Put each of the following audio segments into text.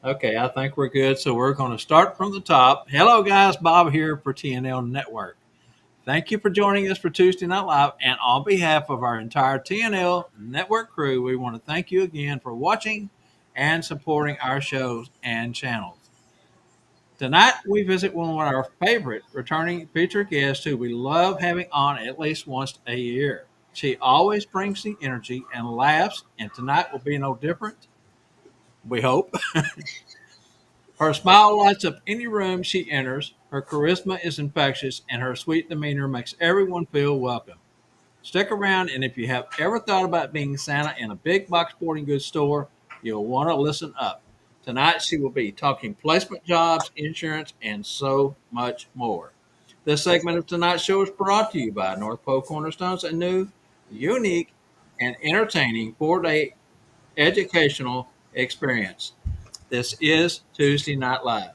Okay, I think we're good. So we're going to start from the top. Hello, guys. Bob here for TNL Network. Thank you for joining us for Tuesday Night Live. And on behalf of our entire TNL Network crew, we want to thank you again for watching and supporting our shows and channels. Tonight, we visit one of our favorite returning featured guests who we love having on at least once a year. She always brings the energy and laughs, and tonight will be no different, we hope. Her smile lights up any room she enters, her charisma is infectious, and her sweet demeanor makes everyone feel welcome. Stick around, and if you have ever thought about being Santa in a big box sporting goods store, you'll want to listen up. Tonight, she will be talking placement jobs, insurance, and so much more. This segment of tonight's show is brought to you by North Pole Cornerstones, a new, unique, and entertaining 4-day educational experience. This is Tuesday Night Live.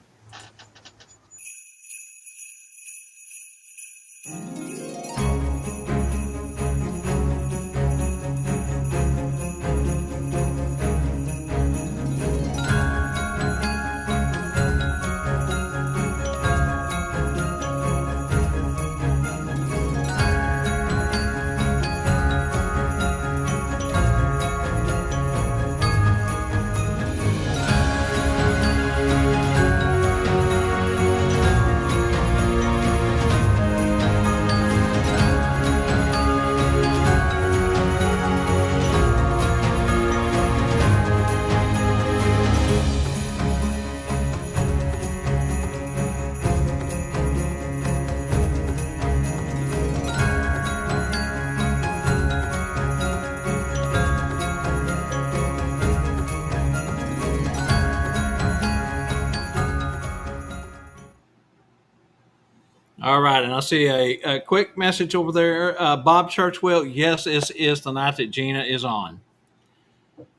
All right, and I see a quick message over there. Bob Churchwell, yes, this is the night that Gina is on.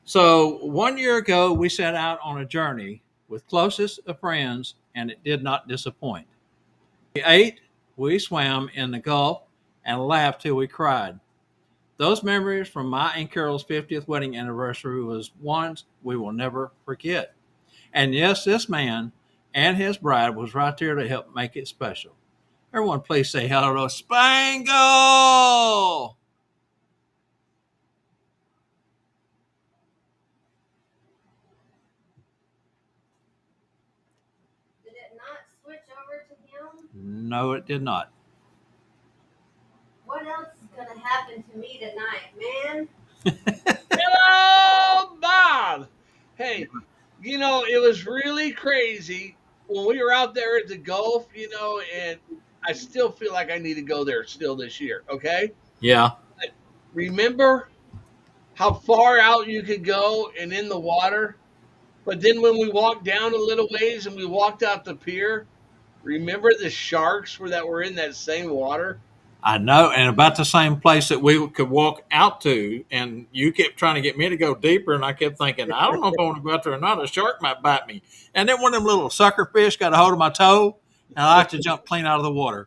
So 1 year ago, we set out on a journey with closest of friends, and it did not disappoint. We ate, we swam in the Gulf, and laughed till we cried. Those memories from my and Carol's 50th wedding anniversary was ones we will never forget. And yes, this man and his bride was right there to help make it special. Everyone, please say hello to Spangle. Did it not switch over to him? No, it did not. What else is gonna happen to me tonight, man? Hello, Bob. Hey, it was really crazy when we were out there at the Gulf, and I still feel like I need to go there still this year, okay? Yeah. Remember how far out you could go and in the water? But then when we walked down a little ways and we walked out the pier, remember the sharks that were in that same water? I know, and about the same place that we could walk out to, and you kept trying to get me to go deeper, and I kept thinking, I don't know if I want to go out there or not. A shark might bite me. And then one of them little sucker fish got a hold of my toe, and I like to jump clean out of the water.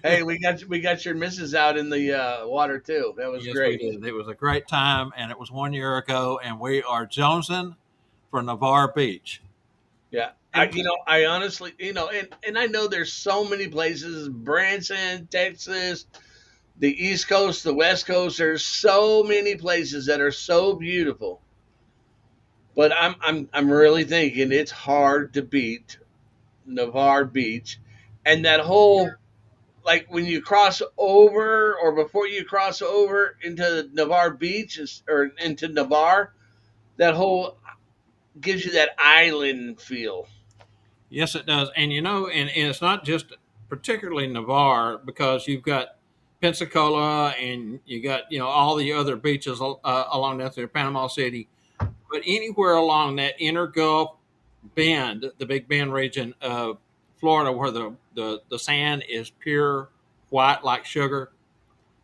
Hey, we got your missus out in the water too. That was Yes, we great. did. It was a great time, and it was 1 year ago, and we are jonesing for Navarre Beach. Yeah. And I honestly, and I know there's so many places, Branson, Texas, the East Coast, the West Coast, there's so many places that are so beautiful. But I'm really thinking it's hard to beat Navarre Beach and that whole like when you cross over or before you cross over into Navarre Beach or into Navarre, that whole gives you that island feel. yes, it does. And it's not just particularly Navarre because you've got Pensacola and you got, all the other beaches along that through Panama City, but anywhere along that inner Gulf Bend, the Big Bend region of Florida, where the sand is pure white like sugar,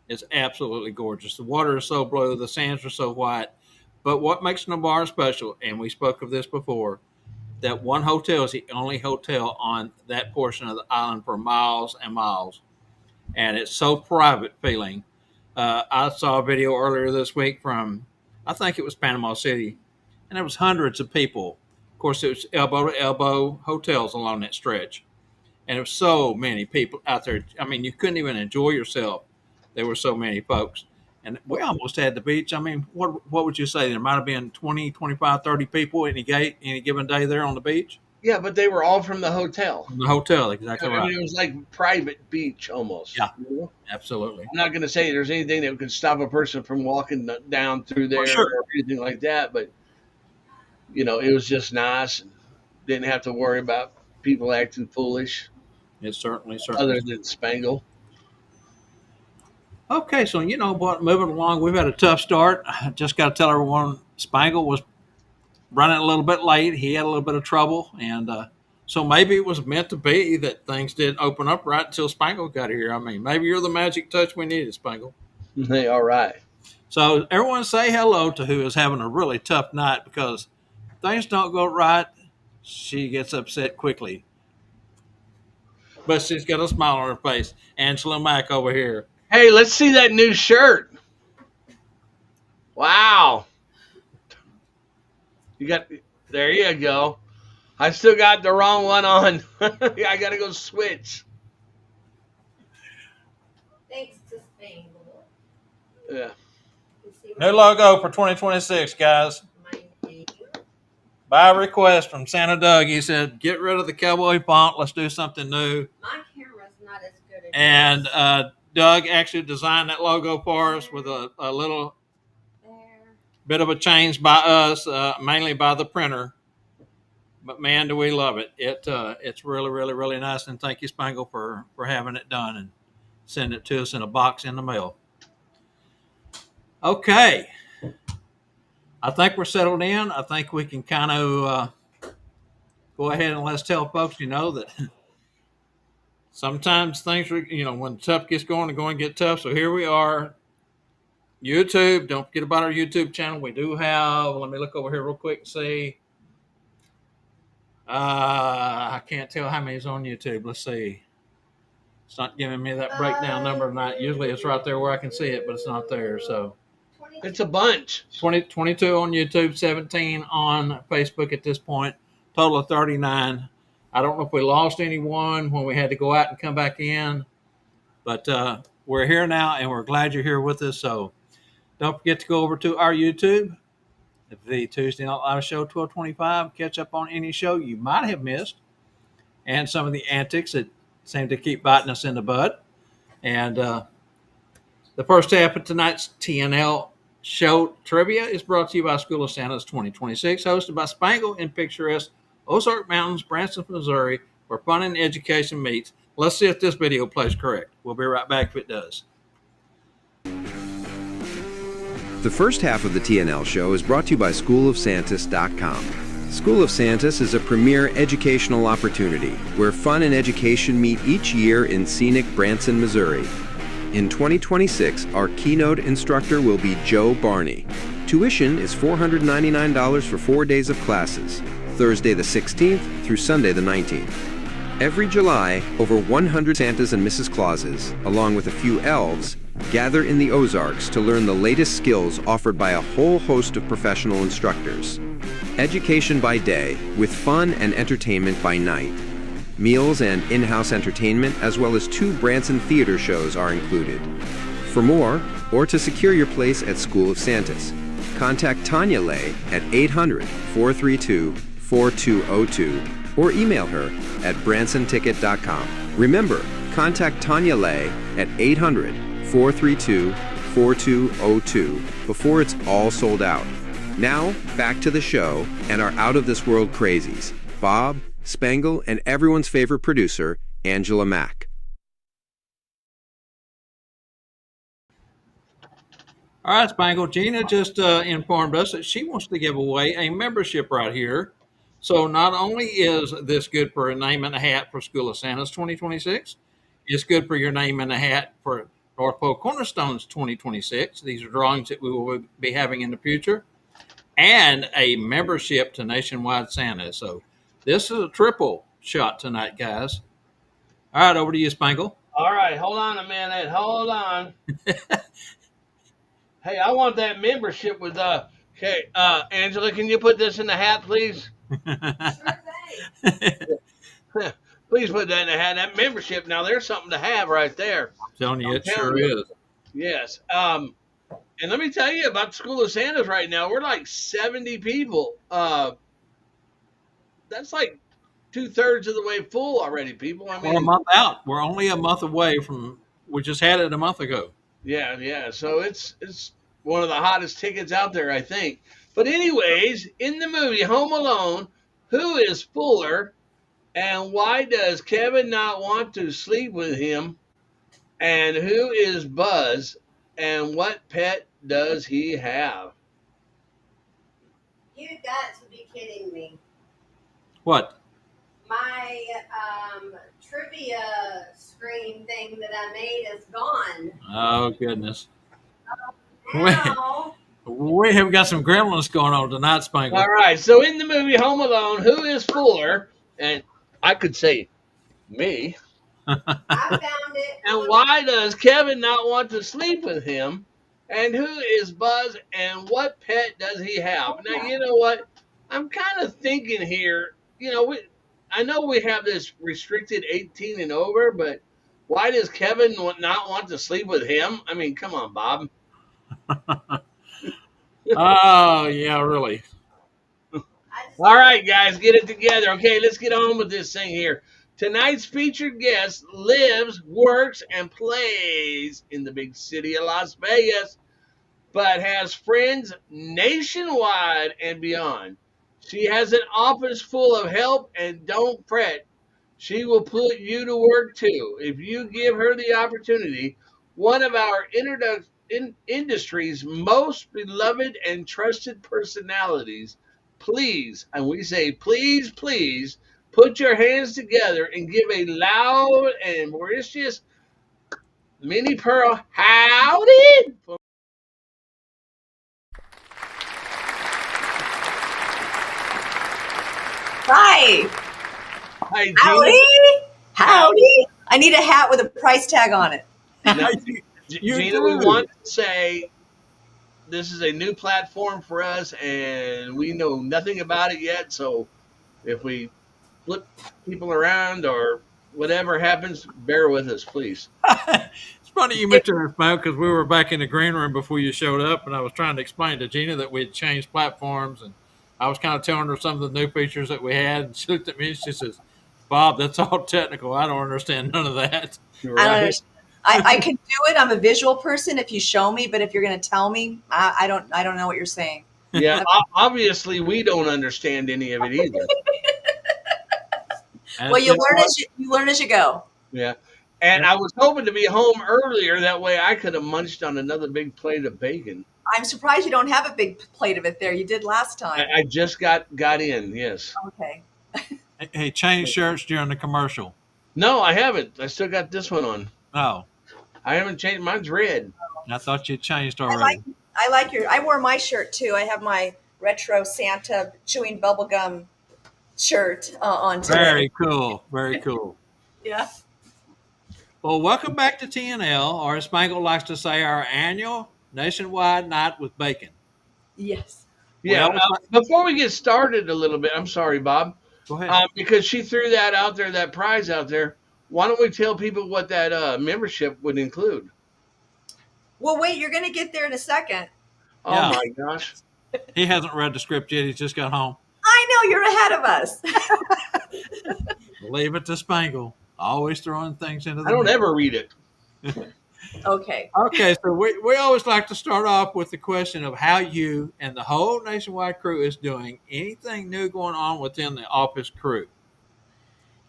is absolutely gorgeous. The water is so blue, the sands are so white. But what makes Navarre special, and we spoke of this before, that one hotel is the only hotel on that portion of the island for miles and miles, and it's so private feeling. I saw a video earlier this week from I think it was Panama City, and there was hundreds of people. Of course, it was elbow to elbow hotels along that stretch, and there were so many people out there. I mean, you couldn't even enjoy yourself. There were so many folks, and we almost had the beach. I mean, what would you say? There might have been 20, 25, 30 people any given day there on the beach. Yeah, but they were all from the hotel. From the hotel, exactly I right. mean, it was like private beach almost. Yeah, You know? absolutely. I'm not going to say there's anything that could stop a person from walking down through For there sure. or anything like that, but it was just nice and didn't have to worry about people acting foolish It certainly. other than Spangle. Okay, so you know what, moving along, we've had a tough start. I just got to tell everyone Spangle was running a little bit late. He had a little bit of trouble, and so maybe it was meant to be that things didn't open up right until Spangle got here. I mean, maybe you're the magic touch we needed, Spangle. They all right. So everyone say hello to who is having a really tough night because things don't go right. She gets upset quickly, but she's got a smile on her face. Angela Mack over here. Hey, let's see that new shirt. Wow. You got there you go. I still got the wrong one on. I got to go switch. Thanks to Spangle. Yeah. You see New logo for 2026, guys. my name? By request from Santa Doug, he said, "Get rid of the cowboy font. Let's do something new." My camera's not as good as And yours. Doug actually designed that logo for us with a little There. bit of a change by us, mainly by the printer. But man, do we love it! It's really, really, really nice. And thank you, Spangle, for having it done and sending it to us in a box in the mail. Okay, I think we're settled in. I think we can kind of go ahead and let's tell folks, that sometimes things are, when tough gets going, they're going to get tough. So here we are. YouTube, don't forget about our YouTube channel. We do have, let me look over here real quick and see. I can't tell how many is on YouTube. Let's see. It's not giving me that breakdown number tonight. Usually it's right there where I can see it, but it's not there. So It's a bunch. 22 on YouTube, 17 on Facebook at this point, total of 39. I don't know if we lost anyone when we had to go out and come back in, but we're here now and we're glad you're here with us. So don't forget to go over to our YouTube, the Tuesday Night Live Show 1225. Catch up on any show you might have missed and some of the antics that seem to keep biting us in the butt. And the first half of tonight's TNL show trivia is brought to you by School of Santa's 2026, hosted by Spangle in picturesque Ozark Mountains, Branson, Missouri, where fun and education meets. Let's see if this video plays correct. We'll be right back if it does. The first half of the TNL show is brought to you by SchoolofSantis.com. School of Santis is a premier educational opportunity where fun and education meet each year in scenic Branson, Missouri. In 2026, our keynote instructor will be Joe Barney. Tuition is $499 for 4 days of classes, Thursday the 16th through Sunday the 19th. Every July, over 100 Santas and Mrs. Clauses, along with a few elves, gather in the Ozarks to learn the latest skills offered by a whole host of professional instructors. Education by day, with fun and entertainment by night. Meals and in-house entertainment, as well as 2 Branson theater shows are included. For more, or to secure your place at School of Santis, contact Tanya Lay at 800-432-4202 or email her at bransonticket.com. Remember, contact Tanya Lay at 800-432-4202 before it's all sold out. Now, back to the show and our out-of-this-world crazies, Bob, Spangle, and everyone's favorite producer, Angela Mack. All right, Spangle. Gina just informed us that she wants to give away a membership right here. So not only is this good for a name in the hat for School of Santa's 2026, it's good for your name in the hat for North Pole Cornerstones 2026. These are drawings that we will be having in the future, and a membership to Nationwide Santa. So this is a triple shot tonight, guys. All right, over to you, Spangle. All right, hold on a minute. Hold on. Hey, I want that membership with Okay, Angela, can you put this in the hat, please? Sure thing. Please put that in the hat. That membership. Now, there's something to have right there. Telling you, I'm it sure telling you. is. Yes. And let me tell you about the School of Santas right now. We're like 70 people. That's like 2/3 of the way full already, people. I We're a mean, month out. We're only a month away from. We just had it a month ago. yeah, yeah. So it's one of the hottest tickets out there, I think. But anyways, in the movie Home Alone, who is Fuller, and why does Kevin not want to sleep with him? And who is Buzz, and what pet does he have? You got to be kidding me. What? My trivia screen thing that I made is gone. Oh goodness. We, Now, we have got some gremlins going on tonight, All Spangle. right. So in the movie Home Alone, who is Fuller? And I could say me. I found it And on. why does Kevin not want to sleep with him? And who is Buzz? And what pet does he have? Now you know what? I'm kind of thinking here. I know we have this restricted 18 and over, but why does Kevin not want to sleep with him? I mean, come on, Bob. Oh yeah, really. I just All right, guys, get it together. Okay, let's get on with this thing here. Tonight's featured guest lives, works, and plays in the big city of Las Vegas, but has friends nationwide and beyond. She has an office full of help, and don't fret, she will put you to work too. If you give her the opportunity, one of our industry's most beloved and trusted personalities, please, and we say please, please, put your hands together and give a loud and boisterous Minnie Pearl howdy. Hi. Hi, Gina. Howdy. Howdy. I need a hat with a price tag on it. Now, You Gina, we do. want to say this is a new platform for us, and we know nothing about it yet. So if we flip people around or whatever happens, bear with us, please. It's funny you mentioned that, Spangle, because we were back in the green room before you showed up, and I was trying to explain to Gina that we had changed platforms, and I was kind of telling her some of the new features that we had, and she looked at me and she says, "Bob, that's all technical. I don't understand none of that." You're I don't right. understand. I can do it. I'm a visual person if you show me, but if you're going to tell me, I don't know what you're saying. Yeah, obviously we don't understand any of it either. And Well, you know what? you learn as you go. Yeah. And Yep. I was hoping to be home earlier. That way I could have munched on another big plate of bacon. I'm surprised you don't have a big plate of it there. You did last I, time. I just got in, yes. Okay. Hey, change shirts during the commercial. No, I haven't. I still got this one on. Oh, I haven't changed. Mine's red. I thought you changed I already. like your. I wore my shirt too. I have my retro Santa chewing bubblegum shirt on today. Very cool. Very cool. Yeah. Well, welcome back to TNL, or as Spangle likes to say, our annual nationwide night with bacon. Yes. We Yeah. always Before we get started a little bit, I'm sorry, Bob, go ahead. because she threw that out there, that prize out there. Why don't we tell people what that membership would include? Well, wait. You're going to get there in a second. Oh Yeah. my gosh. He hasn't read the script yet. He's just got home. I know you're ahead of us. Leave it to Spangle. Always throwing things into the I don't mix. ever read it. Okay. Okay, so we always like to start off with the question of how you and the whole nationwide crew is doing. Anything new going on within the office crew?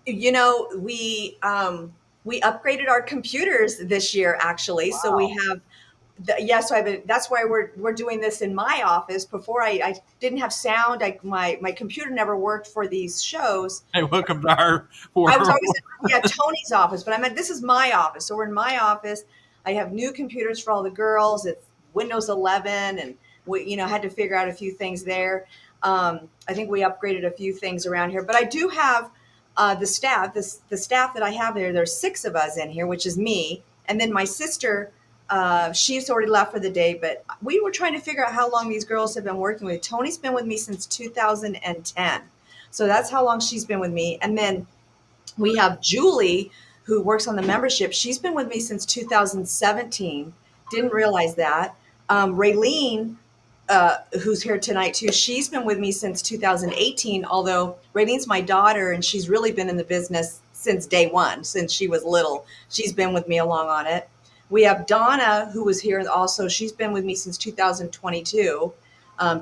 You know, we upgraded our computers this year, actually. So we have, so that's why we're doing this in my office. Before I didn't have sound. My computer never worked for these shows. Hey, welcome to our I was world. always in Tony's office, but I meant this is my office. So we're in my office. I have new computers for all the girls. It's Windows 11, and we had to figure out a few things there. I think we upgraded a few things around here, but I do have the staff. The staff that I have there. There's 6 of us in here, which is me, and then my sister She's already left for the day, but we were trying to figure out how long these girls have been working with. Tony's been with me since 2010. So that's how long she's been with me. And then we have Julie, who works on the membership. She's been with me since 2017. Didn't realize that. Raylene, who's here tonight too, she's been with me since 2018, although Raylene's my daughter and she's really been in the business since day one, since she was little. She's been with me along on it. We have Donna, who was here also. She's been with me since 2022.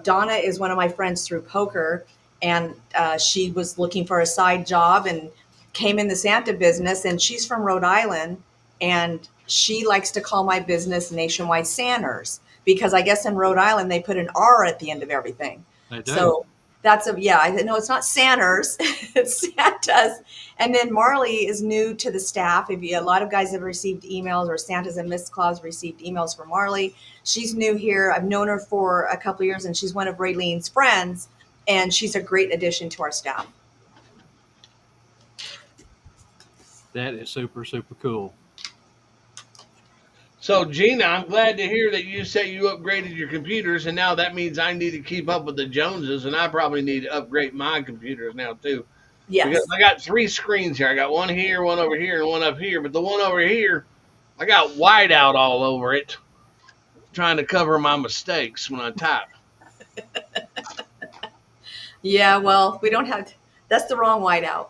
Donna is one of my friends through poker, and she was looking for a side job and came in the Santa business, and she's from Rhode Island, and she likes to call my business Nationwide Santers because I guess in Rhode Island they put an R at the end of everything. They do. So that's I know it's not Santers, it's Santas. And then Marley is new to the staff. A lot of guys have received emails, or Santas and Miss Claus received emails from Marley. She's new here. I've known her for a couple of years, and she's one of Raylene's friends, and she's a great addition to our staff. That is super, super cool. So, Gina, I'm glad to hear that you say you upgraded your computers, and now that means I need to keep up with the Joneses, and I probably need to upgrade my computers now, too. Yes. Because I got 3 screens here. I got one here, one over here, and one up here. But the one over here, I got whiteout all over it, trying to cover my mistakes when I type. Yeah, well, we don't have, that's the wrong whiteout.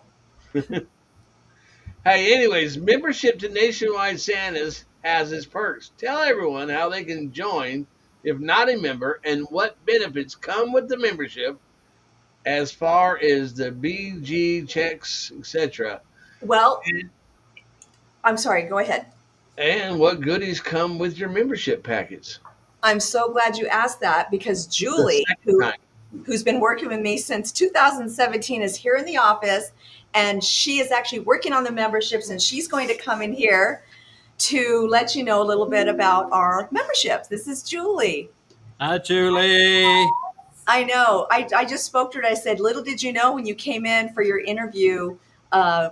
Hey, anyways, membership to Nationwide Santas has its perks. Tell everyone how they can join if not a member and what benefits come with the membership as far as the BG checks, etc. Well, I'm sorry, go ahead. And what goodies come with your membership packets. I'm so glad you asked that because The Julie, second time. who's been working with me since 2017, is here in the office, and she is actually working on the memberships, and she's going to come in here to let you know a little bit about our memberships. This is Julie. Hi, Julie. I know. I just spoke to her and I said, little did you know when you came in for your interview, 7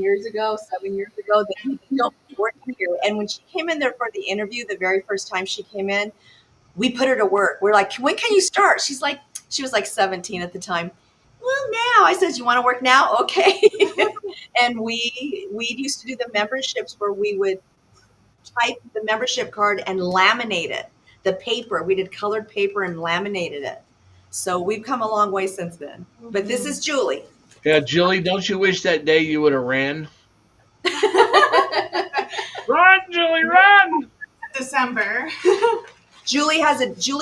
years ago, that you don't be working here. And when she came in there for the interview, the very first time she came in, we put her to work. We're like, when can you start? She was like 17 at the time. Well, now. I said, you want to work now? Okay. And we used to do the memberships where we would type the membership card and laminate it. The paper, we did colored paper and laminated it. So we've come a long way since then. But this is Julie. Yeah, Julie, don't you wish that day you would have ran? Run, Julie, run! December. Julie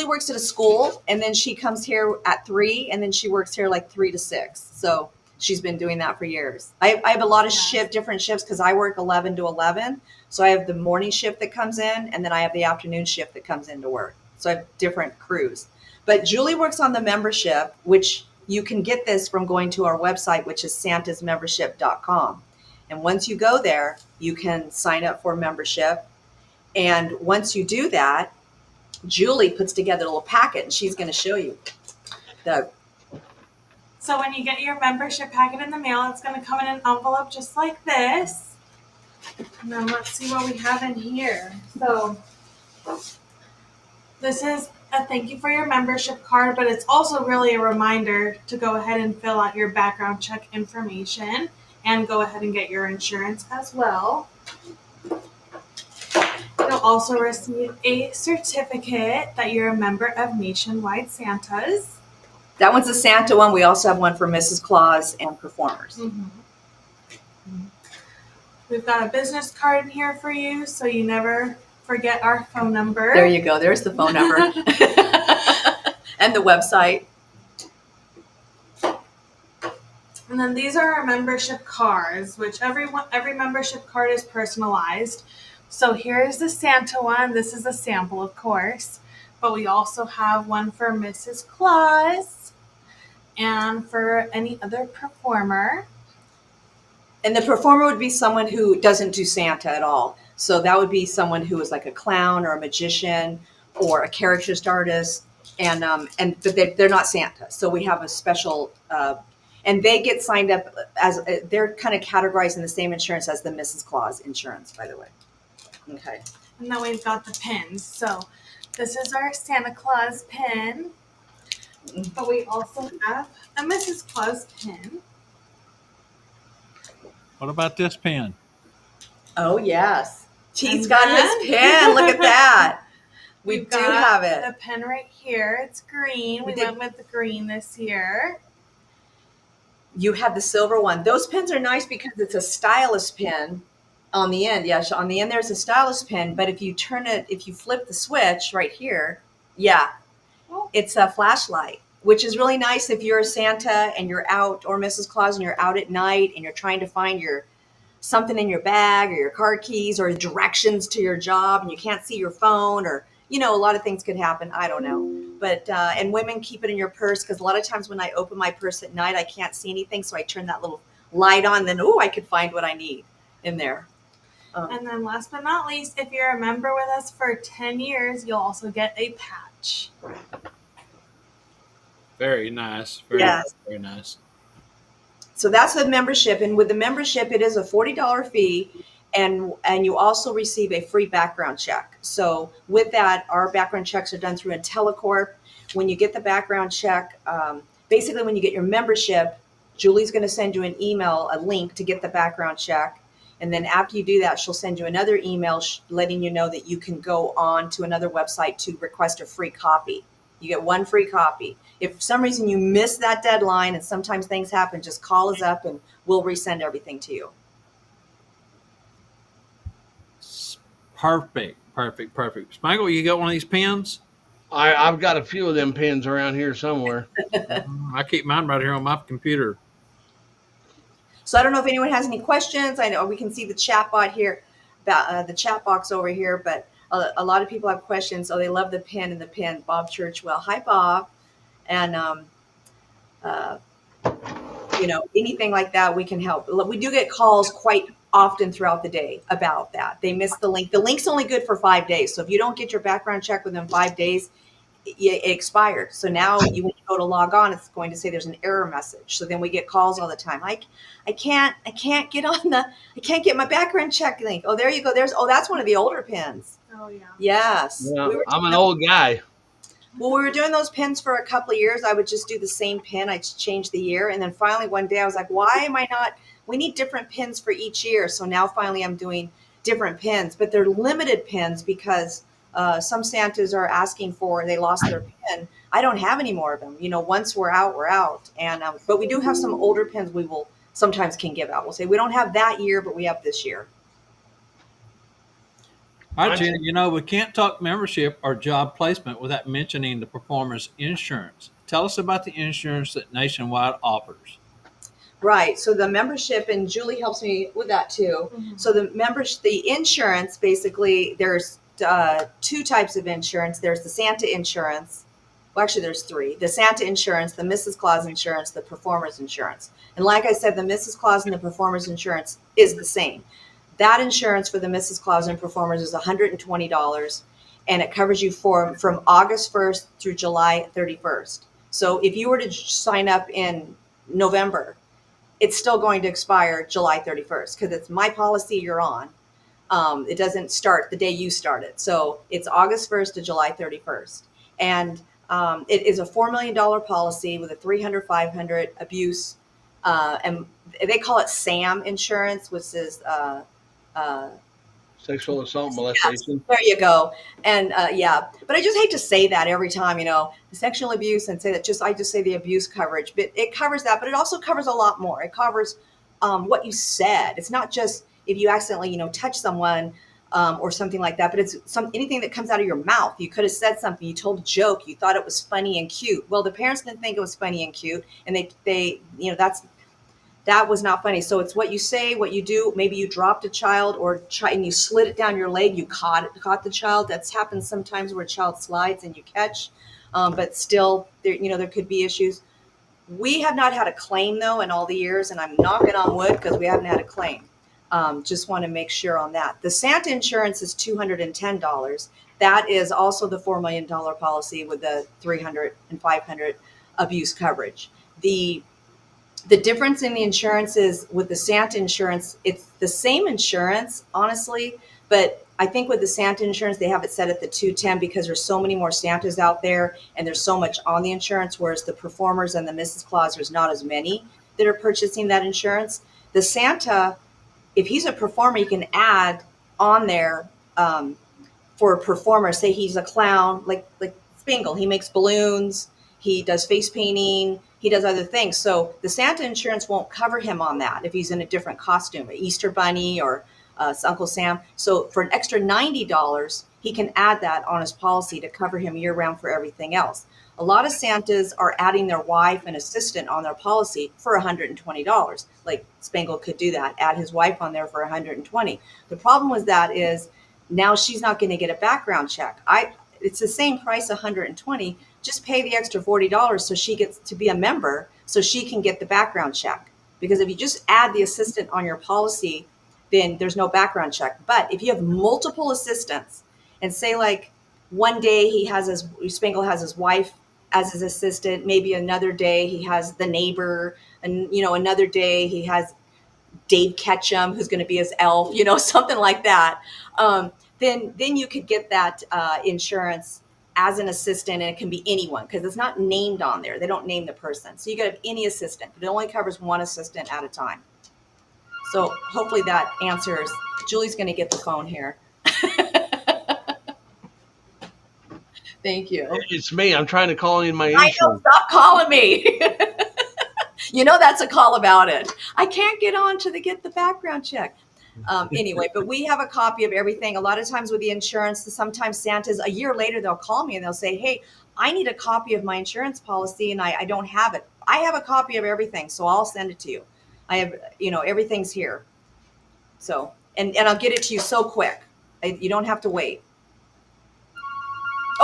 works at a school, and then she comes here at 3, and then she works here like 3 to 6. So she's been doing that for years. I have a lot of different shifts because I work 11 to 11. So I have the morning shift that comes in, and then I have the afternoon shift that comes in to work. So I have different crews. But Julie works on the membership, which you can get this from going to our website, which is santasmembership.com. And once you go there, you can sign up for membership. And once you do that, Julie puts together a little packet, and she's going to show you. So when you get your membership packet in the mail, it's going to come in an envelope just like this. And then let's see what we have in here. So this is a thank you for your membership card, but it's also really a reminder to go ahead and fill out your background check information and go ahead and get your insurance as well. You'll also receive a certificate that you're a member of Nationwide Santas. That one's a Santa one. We also have one for Mrs. Claus and performers. Mm-hmm. We've got a business card in here for you, so you never forget our phone number. There you go. There's the phone number. And the website. And then these are our membership cards, which every membership card is personalized. So here's the Santa one. This is a sample, of course. But we also have one for Mrs. Claus and for any other performer. And the performer would be someone who doesn't do Santa at all. So that would be someone who is like a clown or a magician or a caricaturist artist. But they're not Santa. So we have a special, and they get signed up as, they're kind of categorized in the same insurance as the Mrs. Claus insurance, by the way. Okay. And then we've got the pins. So this is our Santa Claus pin, but we also have a Mrs. Claus pin. What about this pen? Oh yes. He's And got his then- pen. Look at that. We We've do got have it. the pen right here. It's green. We We did- went with the green this year. You have the silver one. Those pins are nice because it's a stylus pin on the end. Yes, on the end there's a stylus pin, but if you flip the switch right here, yeah, Oh. it's a flashlight, which is really nice if you're a Santa and you're out, or Mrs. Claus and you're out at night and you're trying to find your something in your bag or your car keys or directions to your job and you can't see your phone, or a lot of things could happen. I don't know. But and women, keep it in your purse, because a lot of times when I open my purse at night I can't see anything, so I turn that little light on, then I could find what I need in there. And then last but not least, if you're a member with us for 10 years, you'll also get a patch. Very nice. Very, Yes. very nice. So that's the membership, and with the membership, it is a $40 fee, and you also receive a free background check. So with that, our background checks are done through IntelliCorp. When you get the background check, basically when you get your membership, Julie's going to send you an email, a link to get the background check, and then after you do that, she'll send you another email letting you know that you can go on to another website to request a free copy. You get one free copy. If for some reason you miss that deadline, and sometimes things happen, just call us up and we'll resend everything to you. Perfect. Perfect. Perfect. Spangle, you got one of these pens? I've got a few of them pins around here somewhere. I keep mine right here on my computer. So I don't know if anyone has any questions. I know we can see the chat bot here, the chat box over here, but a lot of people have questions. Oh, they love the pen and the pen. Bob Churchwell. Hi, Bob. And, anything like that, we can help. We do get calls quite often throughout the day about that. They missed the link. The link's only good for 5 days. So if you don't get your background check within 5 days, it expired. So now when you go to log on, it's going to say there's an error message. So then we get calls all the time. I can't get I can't get my background check link. Oh, there you go. That's one of the older pins. Oh, yeah. Yes. Yeah, I'm an old guy. Well, we were doing those pins for a couple of years. I would just do the same pin. I'd change the year. And then finally one day I was like, why am I not? We need different pins for each year. So now finally I'm doing different pins, but they're limited pins because some Santas are asking for, they lost their pin. I don't have any more of them. Once we're out, we're out. And but we do have some older pins we will sometimes can give out. We'll say we don't have that year, but we have this year. All right, Gina, we can't talk membership or job placement without mentioning the performer's insurance. Tell us about the insurance that Nationwide offers. Right. So the membership, and Julie helps me with that too. Mhm. So the insurance, basically, there's two types of insurance. There's the Santa insurance. Well, actually, there's three. The Santa insurance, the Mrs. Claus insurance, the performer's insurance. And like I said, the Mrs. Claus and the performer's insurance is the same. That insurance for the Mrs. Claus and performers is $120, and it covers you from August 1st through July 31st. So if you were to sign up in November, it's still going to expire July 31st because it's my policy you're on. It doesn't start the day you started. So it's August 1st to July 31st. And it is a $4 million policy with a 300, 500 abuse. And they call it SAM insurance, which is Sexual assault, molestation. there you go. And but I just hate to say that every time, the sexual abuse, and say that I just say the abuse coverage, but it covers that, but it also covers a lot more. It covers what you said. It's not just if you accidentally, touch someone or something like that, but it's anything that comes out of your mouth. You could have said something, you told a joke, you thought it was funny and cute. Well, the parents didn't think it was funny and cute, and they that was not funny. So it's what you say, what you do. Maybe you dropped a child and you slid it down your leg. You caught the child. That's happened sometimes where a child slides and you catch. But still, there could be issues. We have not had a claim though in all the years, and I'm knocking on wood because we haven't had a claim. Just want to make sure on that. The Santa insurance is $210. That is also the $4 million policy with the 300 and 500 abuse coverage. The difference in the insurance is with the Santa insurance, it's the same insurance, honestly, but I think with the Santa insurance, they have it set at the 210 because there's so many more Santas out there and there's so much on the insurance, whereas the performers and the Mrs. Claus, there's not as many that are purchasing that insurance. The Santa, if he's a performer, you can add on there for a performer. Say he's a clown, like Spangle. He makes balloons. He does face painting. He does other things. So the Santa insurance won't cover him on that if he's in a different costume, an Easter Bunny or Uncle Sam. So for an extra $90, he can add that on his policy to cover him year round for everything else. A lot of Santas are adding their wife and assistant on their policy for $120. Like Spangle could do that, add his wife on there for $120. The problem with that is now she's not going to get a background check. It's the same price, $120. Just pay the extra $40 so she gets to be a member so she can get the background check. Because if you just add the assistant on your policy, then there's no background check. But if you have multiple assistants and say like one day Spangle has his wife as his assistant, maybe another day he has the neighbor, and another day he has Dave Ketchum, who's going to be his elf, something like that. Then you could get that insurance as an assistant, and it can be anyone because it's not named on there. They don't name the person. So you could have any assistant, but it only covers one assistant at a time. So hopefully that answers. Julie's going to get the phone here. Thank you. It's me. I'm trying to call in my I know, insurance. stop calling me. That's a call about it. I can't get on to get the background check. Anyway, but we have a copy of everything. A lot of times with the insurance, sometimes Santa's a year later, they'll call me and they'll say, hey, I need a copy of my insurance policy and I don't have it. I have a copy of everything, so I'll send it to you. I have, everything's here. So, and I'll get it to you so quick. You don't have to wait.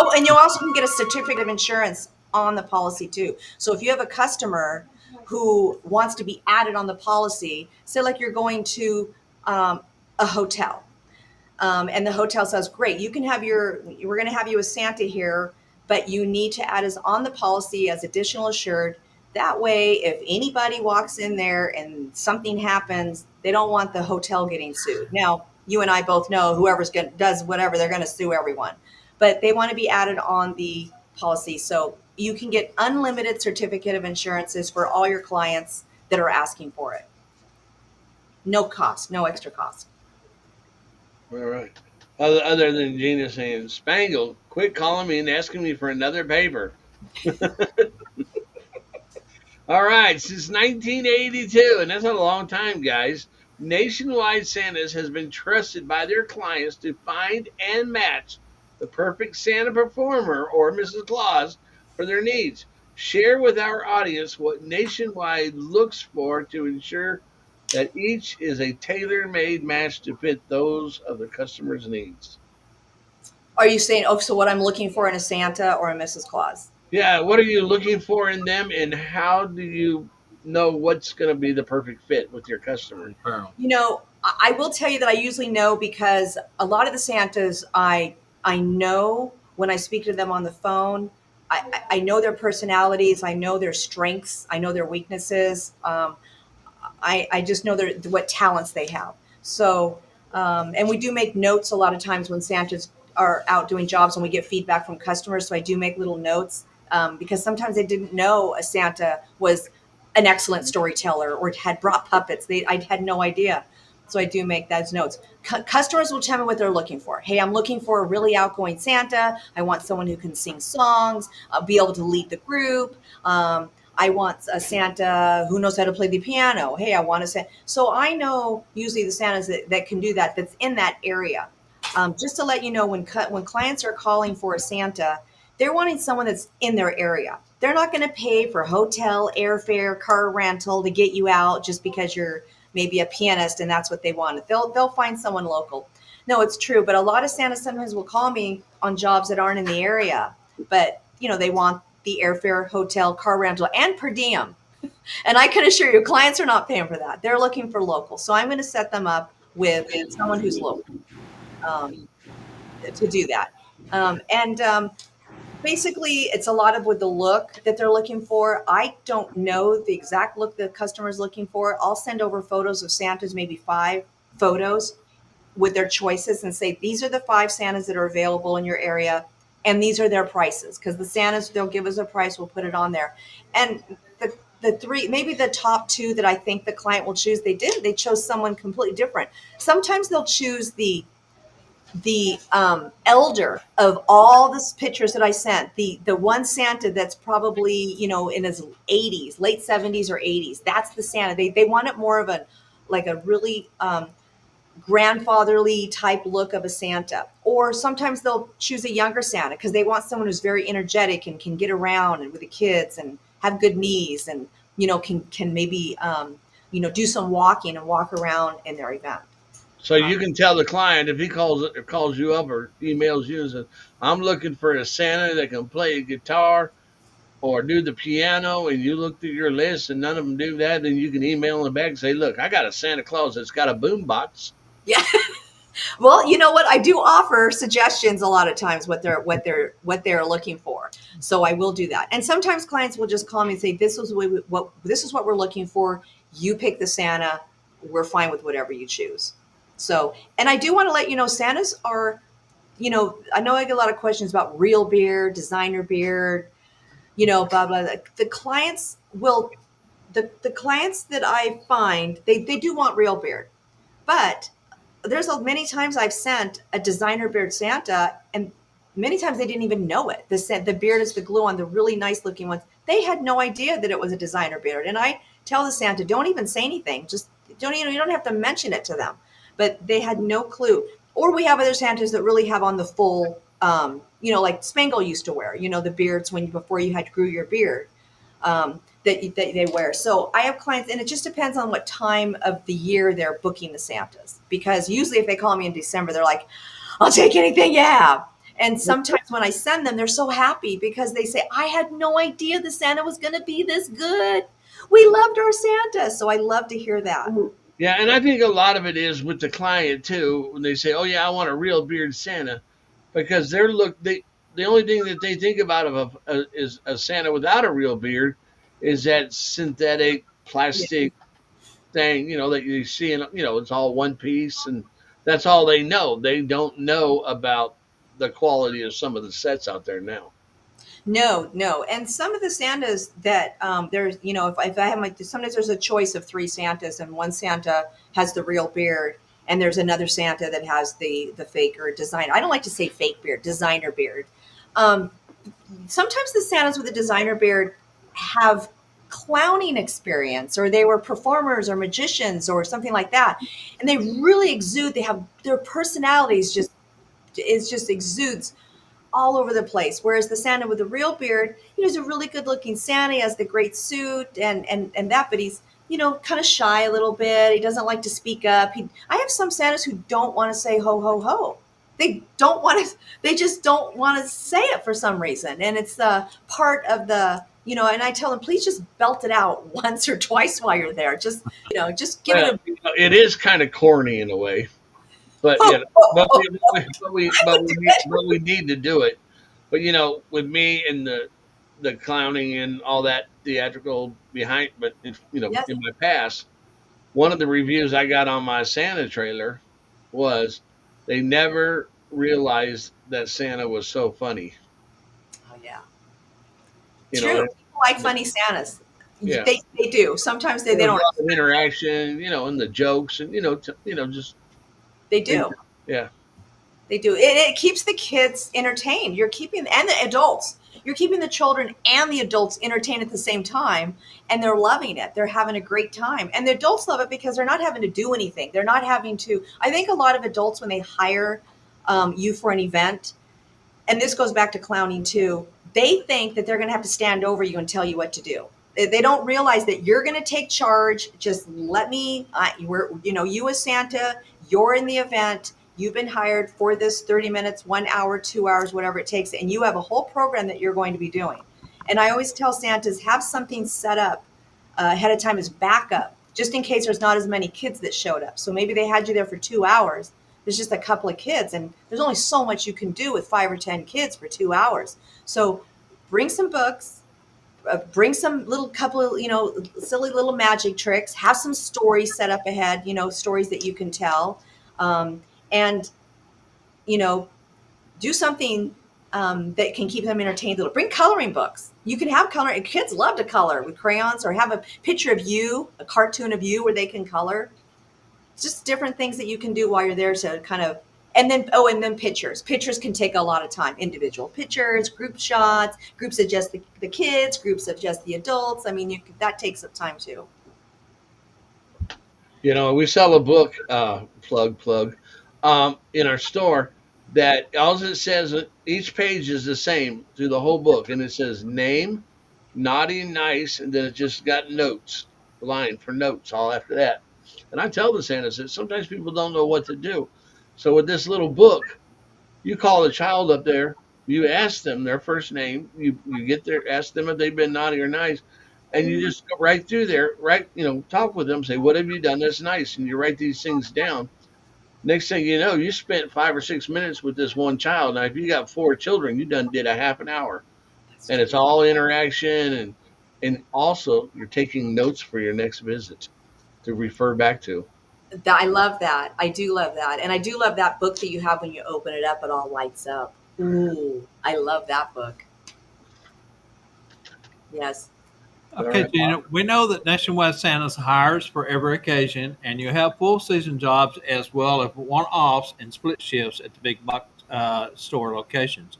Oh, and you also can get a certificate of insurance on the policy too. So if you have a customer who wants to be added on the policy, say like you're going to a hotel, and the hotel says, great, we're going to have you as Santa here, but you need to add us on the policy as additional assured. That way, if anybody walks in there and something happens, they don't want the hotel getting sued. Now, you and I both know does whatever, they're going to sue everyone. But they want to be added on the policy. So you can get unlimited certificate of insurances for all your clients that are asking for it. No cost, no extra cost. All right. Other than Gina saying, Spangle, quit calling me and asking me for another paper. All right. Since 1982, and that's a long time, guys, Nationwide Santas has been trusted by their clients to find and match the perfect Santa performer or Mrs. Claus for their needs. Share with our audience what Nationwide looks for to ensure that each is a tailor-made match to fit those of the customer's needs. Are you saying, so what I'm looking for in a Santa or a Mrs. Claus? Yeah, what are you looking for in them, and how do you know what's going to be the perfect fit with your customer? I will tell you that I usually know because a lot of the Santas I know when I speak to them on the phone. I know their personalities. I know their strengths. I know their weaknesses. I just know what talents they have. So, and we do make notes a lot of times when Santas are out doing jobs and we get feedback from customers. So I do make little notes because sometimes they didn't know a Santa was an excellent storyteller or had brought puppets. I had no idea. So I do make those notes. Customers will tell me what they're looking for. Hey, I'm looking for a really outgoing Santa. I want someone who can sing songs, be able to lead the group. I want a Santa who knows how to play the piano. Hey, I want a Santa. So I know usually the Santas that can do that, that's in that area. Just to let you know, when clients are calling for a Santa, they're wanting someone that's in their area. They're not going to pay for hotel, airfare, car rental to get you out just because you're maybe a pianist and that's what they want. They'll find someone local. No, it's true. But a lot of Santas sometimes will call me on jobs that aren't in the area, but they want the airfare, hotel, car rental, and per diem. And I can assure you, clients are not paying for that. They're looking for local. So I'm going to set them up with someone who's local to do that. Basically, it's a lot of with the look that they're looking for. I don't know the exact look the customer is looking for. I'll send over photos of Santas, maybe 5 photos. with their choices and say, these are the 5 Santas that are available in your area, and these are their prices. Because the Santas, they'll give us a price, we'll put it on there. And the 3, maybe the top 2 that I think the client will choose, they didn't. They chose someone completely different. Sometimes they'll choose the elder of all the pictures that I sent, the one Santa that's probably, in his 80s, late 70s or 80s. That's the Santa. They want it more of a really grandfatherly type look of a Santa. Or sometimes they'll choose a younger Santa because they want someone who's very energetic and can get around and with the kids and have good knees and can maybe do some walking and walk around in their event. So you can tell the client if he calls you up or emails you and says, "I'm looking for a Santa that can play a guitar or do the piano," and you looked at your list and none of them do that, then you can email them back and say, "Look, I got a Santa Claus that's got a boombox." Yeah. Well, you know what? I do offer suggestions a lot of times what they're looking for. So I will do that. And sometimes clients will just call me and say, this is what we're looking for. You pick the Santa. We're fine with whatever you choose. So, and I do want to let you know, Santas are, I know I get a lot of questions about real beard, designer beard, blah, blah. The clients will, the clients that I find, they do want real beard, but there's many times I've sent a designer beard Santa, and many times they didn't even know it. The beard is the glue on the really nice looking ones. They had no idea that it was a designer beard. And I tell the Santa, don't even say anything. Just you don't have to mention it to them. But they had no clue. Or we have other Santas that really have on the full, like Spangle used to wear, the beards before you had grew your beard. That they wear. So I have clients, and it just depends on what time of the year they're booking the Santas. Because usually if they call me in December, they're like, I'll take anything you have. And sometimes when I send them, they're so happy because they say, I had no idea the Santa was going to be this good. We loved our Santa. So I love to hear that. Yeah, and I think a lot of it is with the client too when they say, "Oh yeah, I want a real beard Santa," because the only thing that they think about is a Santa without a real beard is that synthetic plastic thing, that you see in, it's all one piece, and that's all they know. They don't know about the quality of some of the sets out there now. No. And some of the Santas that there's, if I have sometimes there's a choice of 3 Santas, and one Santa has the real beard, and there's another Santa that has the fake or design. I don't like to say fake beard, designer beard. Sometimes the Santas with the designer beard have clowning experience, or they were performers or magicians or something like that, and they really exude. They have their personalities just exudes all over the place. Whereas the Santa with the real beard, he's a really good looking Santa. He has the great suit and that, but he's, kind of shy a little bit. He doesn't like to speak up. I have some Santas who don't want to say ho, ho, ho. They just don't want to say it for some reason. And it's part of the, and I tell them, please just belt it out once or twice while you're there. Just give it it is kind of corny in a way. But we need to do it. But with me and the clowning and all that theatrical behind, but Yes. in my past, one of the reviews I got on my Santa trailer was they never realized that Santa was so funny. Oh yeah. You True. know, People like funny Santas. Yeah. They do. Sometimes they There's don't. a lot of interaction, and the jokes, and just They do. yeah. They do. It keeps the kids entertained. And the adults. You're keeping the children and the adults entertained at the same time, and they're loving it. They're having a great time. And the adults love it because they're not having to do anything. They're not having to. I think a lot of adults, when they hire you for an event, and this goes back to clowning too, they think that they're going to have to stand over you and tell you what to do. They don't realize that you're going to take charge. Just let me, you as Santa, you're in the event. You've been hired for this 30 minutes, 1 hour, 2 hours, whatever it takes. And you have a whole program that you're going to be doing. And I always tell Santas, have something set up ahead of time as backup, just in case there's not as many kids that showed up. So maybe they had you there for 2 hours. There's just a couple of kids, and there's only so much you can do with 5 or 10 kids for 2 hours. So bring some books, bring some couple of, silly little magic tricks, have some stories set up ahead, stories that you can tell. and you know, do something that can keep them entertained. Bring coloring books. You can have coloring. Kids love to color with crayons, or have a picture of you, a cartoon of you where they can color. It's just different things that you can do while you're there to kind of, and then pictures. Pictures can take a lot of time. Individual pictures, group shots, groups of just the kids, groups of just the adults. I mean, that takes up time too. You know, we sell a book, plug, in our store that all it says, each page is the same through the whole book. And it says name, naughty and nice. And then it just got notes, line for notes all after that. And I tell the Santas that sometimes people don't know what to do. So with this little book, you call the child up there, you ask them their first name, you get there, ask them if they've been naughty or nice, and you just go right through there, right, talk with them, say, what have you done that's nice? And you write these things down. Next thing you know, you spent 5 or 6 minutes with this one child. Now, if you got 4 children, you done did a half an hour. That's And it's true. all interaction, and also you're taking notes for your next visit to refer back to. I love that. I do love that. And I do love that book that you have when you open it up, it all lights up. Ooh, I love that book. Yes. All Okay, right, Gina, Bob. we know that Nationwide Santas hires for every occasion, and you have full season jobs as well as one offs and split shifts at the big box store locations.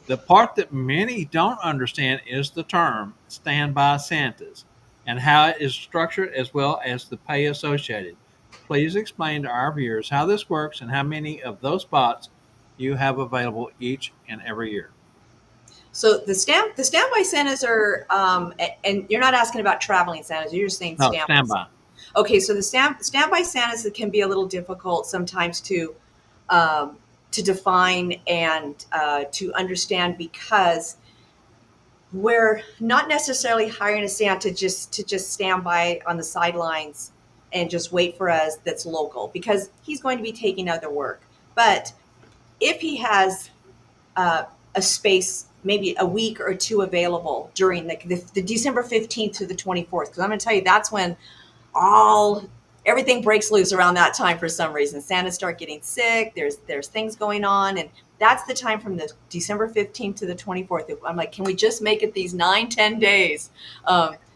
The part that many don't understand is the term standby Santas and how it is structured as well as the pay associated. Please explain to our viewers how this works and how many of those spots you have available each and every year. So the standby Santas are, and you're not asking about traveling Santas. You're just saying No, standby. standby. Okay, so the standby Santas can be a little difficult sometimes um, to define and to understand, because we're not necessarily hiring a Santa just stand by on the sidelines and just wait for us that's local, because he's going to be taking other work. But if he has a space, maybe a week or two available during the December 15th to the 24th, because I'm going to tell you that's when all everything breaks loose around that time for some reason. Santas start getting sick. There's things going on, and that's the time from the December 15th to the 24th. I'm like, can we just make it these 9-10 days?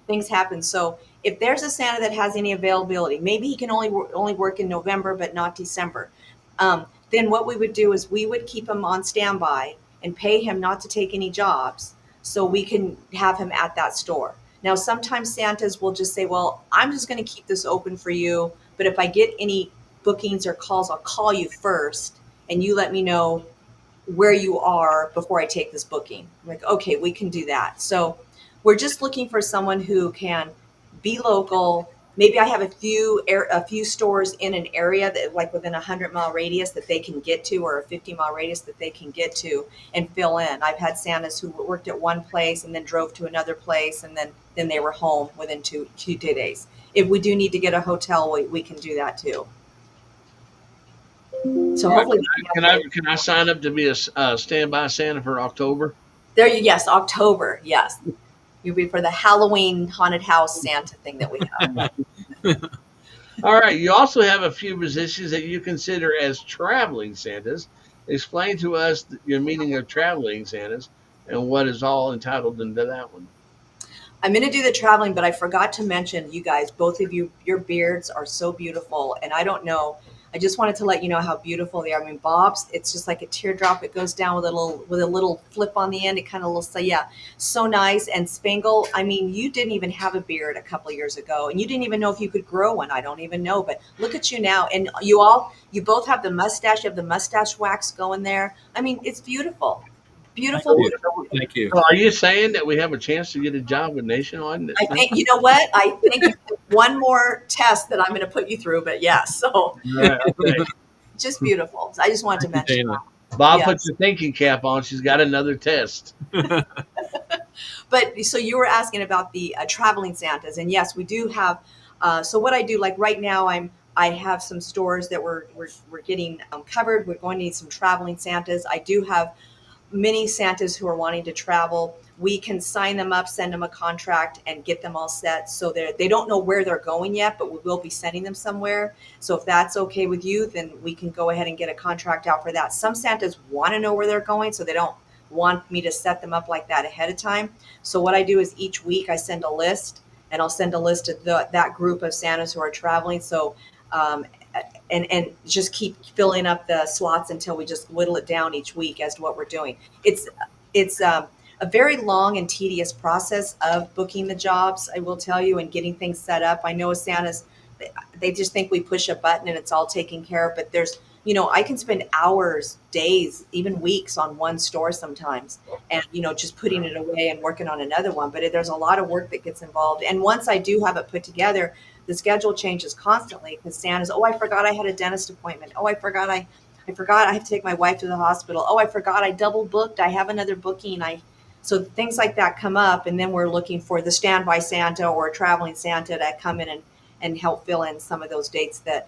Things happen. So if there's a Santa that has any availability, maybe he can only work in November but not December. Then what we would do is we would keep him on standby and pay him not to take any jobs, so we can have him at that store. Now, sometimes Santas will just say, well, I'm just going to keep this open for you, but if I get any bookings or calls, I'll call you first and you let me know where you are before I take this booking. I'm like, okay, we can do that. So we're just looking for someone who can be local. Maybe I have a few stores in an area that, like, within a 100-mile radius that they can get to, or a 50-mile radius that they can get to and fill in. I've had Santas who worked at one place and then drove to another place, and then they were home within two days. If we do need to get a hotel, we can do that too. So All right, hopefully can I sign up to be a standby Santa for October? there you, yes, October, yes. You'll be for the Halloween haunted house Santa thing that we have. All right. You also have a few positions that you consider as traveling Santas. Explain to us your meaning of traveling Santas and what is all entitled into that one. I'm going to do the traveling, but I forgot to mention, you guys, both of you, your beards are so beautiful. And I don't know, I just wanted to let you know how beautiful they are. I mean, Bob's, it's just like a teardrop. It goes down with a little flip on the end. It kind of looks like, yeah, so nice. And Spangle, I mean, you didn't even have a beard a couple of years ago, and you didn't even know if you could grow one. I don't even know, but look at you now. And you both have the mustache. You have the mustache wax going there. I mean, it's beautiful. Thank Beautiful, you. beautiful. Thank you. So are you saying that we have a chance to get a job with Nationwide? I think, you know what? I think you have one more test that I'm going to put you through, but yes, so Right, okay. just beautiful. I just wanted to Thank you, mention Gina. that. Bob, put Yes. your thinking cap on. She's got another test. But so you were asking about the traveling Santas, and yes, we do have. So what I do, like right now, I have some stores that we're getting covered. We're going to need some traveling Santas. I do have many Santas who are wanting to travel. We can sign them up, send them a contract, and get them all set. So they don't know where they're going yet, but we will be sending them somewhere. So if that's okay with you, then we can go ahead and get a contract out for that. Some Santas want to know where they're going, so they don't want me to set them up like that ahead of time. So what I do is each week I send a list, and I'll send a list of that group of Santas who are traveling. So um, and just keep filling up the slots until we just whittle it down each week as to what we're doing. It's a very long and tedious process of booking the jobs, I will tell you, and getting things set up. I know Santa's, they just think we push a button and it's all taken care of, but there's, I can spend hours, days, even weeks on one store sometimes, and just putting it away and working on another one. But there's a lot of work that gets involved, and once I do have it put together, the schedule changes constantly because Santa's, oh, I forgot I had a dentist appointment. Oh, I forgot I have to take my wife to the hospital. Oh, I forgot I double booked. I have another booking. So things like that come up, and then we're looking for the standby Santa or a traveling Santa to come in and help fill in some of those dates that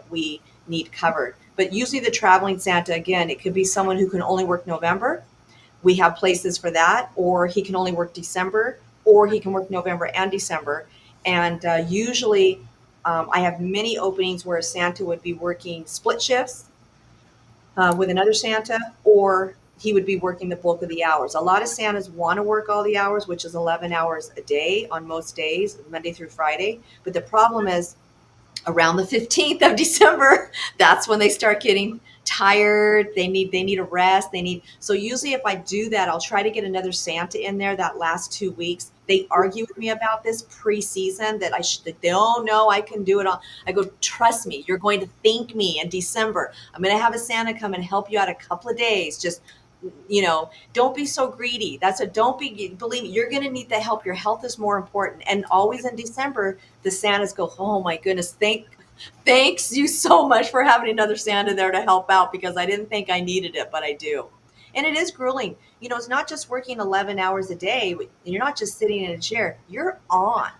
we need covered. But usually the traveling Santa, again, it could be someone who can only work November. We have places for that, or he can only work December, or he can work November and December. And usually I have many openings where a Santa would be working split shifts with another Santa, or he would be working the bulk of the hours. A lot of Santas want to work all the hours, which is 11 hours a day on most days, Monday through Friday. But the problem is around the 15th of December, that's when they start getting tired. They need a rest. So usually if I do that, I'll try to get another Santa in there that last 2 weeks. They argue with me about this pre-season that they don't know I can do it all. I go, trust me, you're going to thank me in December. I'm going to have a Santa come and help you out a couple of days. Just, don't be so greedy. Believe me, you're going to need the help. Your health is more important. And always in December, the Santas go, oh my goodness, thanks you so much for having another Santa there to help out, because I didn't think I needed it, but I do. And it is grueling. It's not just working 11 hours a day. You're not just sitting in a chair. You're on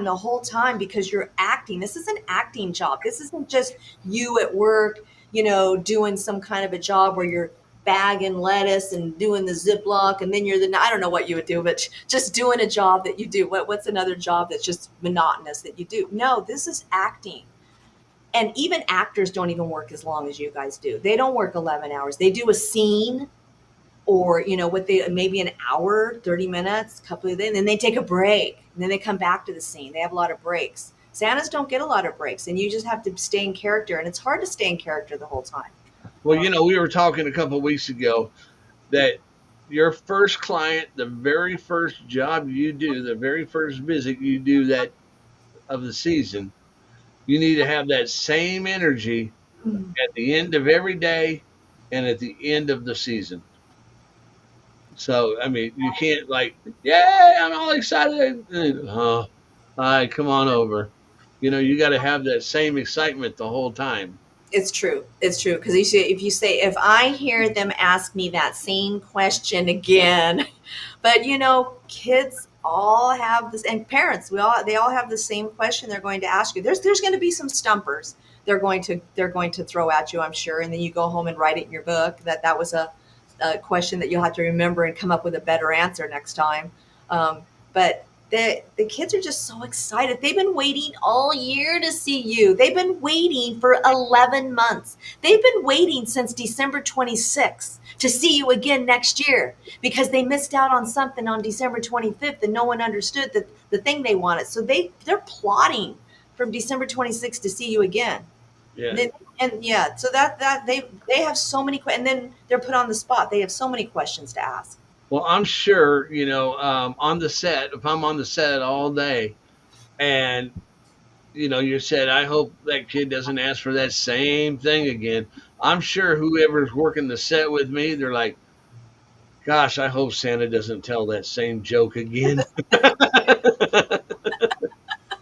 the whole time because you're acting. This is an acting job. This isn't just you at work, doing some kind of a job where you're bagging lettuce and doing the Ziploc, and then I don't know what you would do, but just doing a job that you do. What's another job that's just monotonous that you do? No, this is acting. And even actors don't even work as long as you guys do. They don't work 11 hours. They do a scene, or maybe an hour, 30 minutes, couple of days, and then they take a break, and then they come back to the scene. They have a lot of breaks. Santas don't get a lot of breaks, and you just have to stay in character, and it's hard to stay in character the whole time. Well, we were talking a couple of weeks ago that your first client, the very first job you do, the very first visit you do that of the season, you need to have that same energy at the end of every day and at the end of the season. So, I mean, you can't yeah, I'm all excited. All right, come on over. You got to have that same excitement the whole time. It's true. Because if I hear them ask me that same question again, but kids all have this, and parents, they all have the same question they're going to ask you. There's going to be some stumpers they're going to throw at you, I'm sure, and then you go home and write it in your book that was a question that you'll have to remember and come up with a better answer next time. But the kids are just so excited. They've been waiting all year to see you. They've been waiting for 11 months. They've been waiting since December 26th to see you again next year, because they missed out on something on December 25th and no one understood the thing they wanted. So they're plotting from December 26th to see you again. Yeah. So that they have so many, and then they're put on the spot. They have so many questions to ask. Well, I'm sure, on the set, if I'm on the set all day and, you said, I hope that kid doesn't ask for that same thing again. I'm sure whoever's working the set with me, they're like, gosh, I hope Santa doesn't tell that same joke again.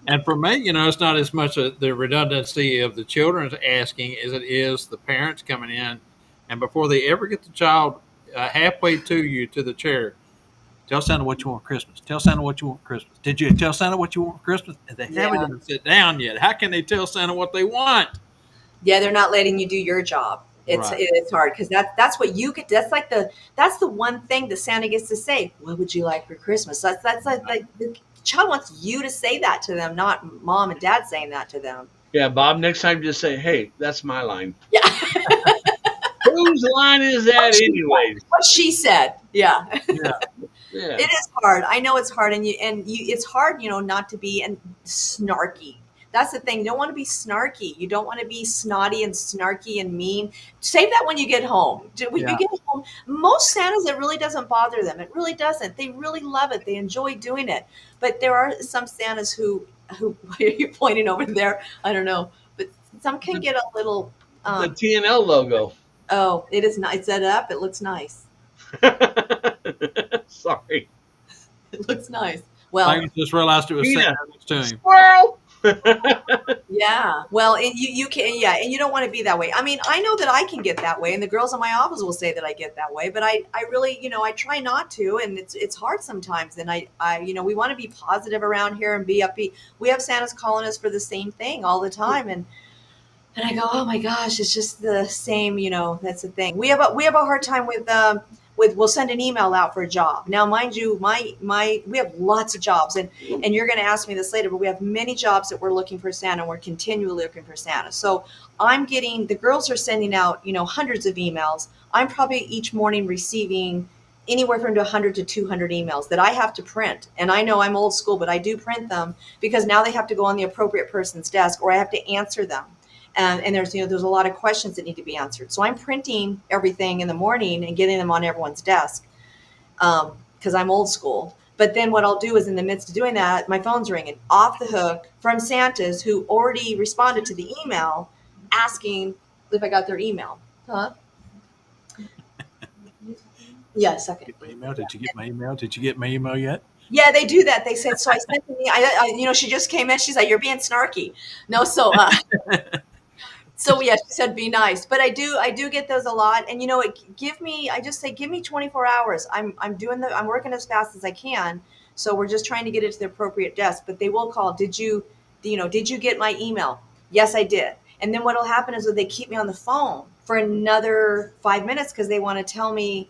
And for me, it's not as much the redundancy of the children's asking as it is the parents coming in, and before they ever get the child halfway to the chair, tell Santa what you want for Christmas. Tell Santa what you want for Christmas. Did you tell Santa what you want for Christmas? And they haven't even sit down yet. How can they tell Santa what they want? Yeah, they're not letting you do your job. Right. it's hard because that's what you get. That's the one thing that Santa gets to say. What would you like for Christmas? That's like the child wants you to say that to them, not mom and dad saying that to them. Yeah, Bob. Next time, just say, "Hey, that's my line." Yeah, Whose line is what that, she said. anyways? What she said. Yeah. Yeah. Yeah. It is hard. I know it's hard, and it's hard, not to be and snarky. That's the thing. You don't want to be snarky. You don't want to be snotty and snarky and mean. Save that when you get home. When you Yeah. get home, most Santas, it really doesn't bother them. It really doesn't. They really love it. They enjoy doing it. But there are some Santas who why are you pointing over there? I don't know. But some can The, get a little. the Um, TNL logo. oh, it is nice. Set up. It looks nice. Sorry, It looks nice. I Well, just realized it was Santa Gina. next to him. Squirrel. yeah. Well, and you can, yeah, and you don't want to be that way. I mean, I know that I can get that way, and the girls in my office will say that I get that way, but I really, I try not to, and it's hard sometimes. And we want to be positive around here and be upbeat. We have Santas calling us for the same thing all the time, and I go, oh my gosh, it's just the same. That's the thing. We have a hard time with we'll send an email out for a job. Now, mind you, my we have lots of jobs, and you're going to ask me this later, but we have many jobs that we're looking for Santa. And we're continually looking for Santa. So the girls are sending out hundreds of emails. I'm probably each morning receiving anywhere from 100 to 200 emails that I have to print. And I know I'm old school, but I do print them because now they have to go on the appropriate person's desk, or I have to answer them. And there's a lot of questions that need to be answered. So I'm printing everything in the morning and getting them on everyone's desk because I'm old school. But then what I'll do is in the midst of doing that, my phone's ringing off the hook from Santas who already responded to the email asking if I got their email. Huh? Yeah, second. Get my email? Did you get my email? Did you get my email yet? Yeah, they do that. They said, so I sent me, she just came in. She's like, you're being snarky. No, so yeah, she said be nice, but I do get those a lot, and I just say give me 24 hours. I'm working as fast as I can, so we're just trying to get it to the appropriate desk. But they will call. Did you get my email? Yes, I did. And then what'll happen is that they keep me on the phone for another 5 minutes because they want to tell me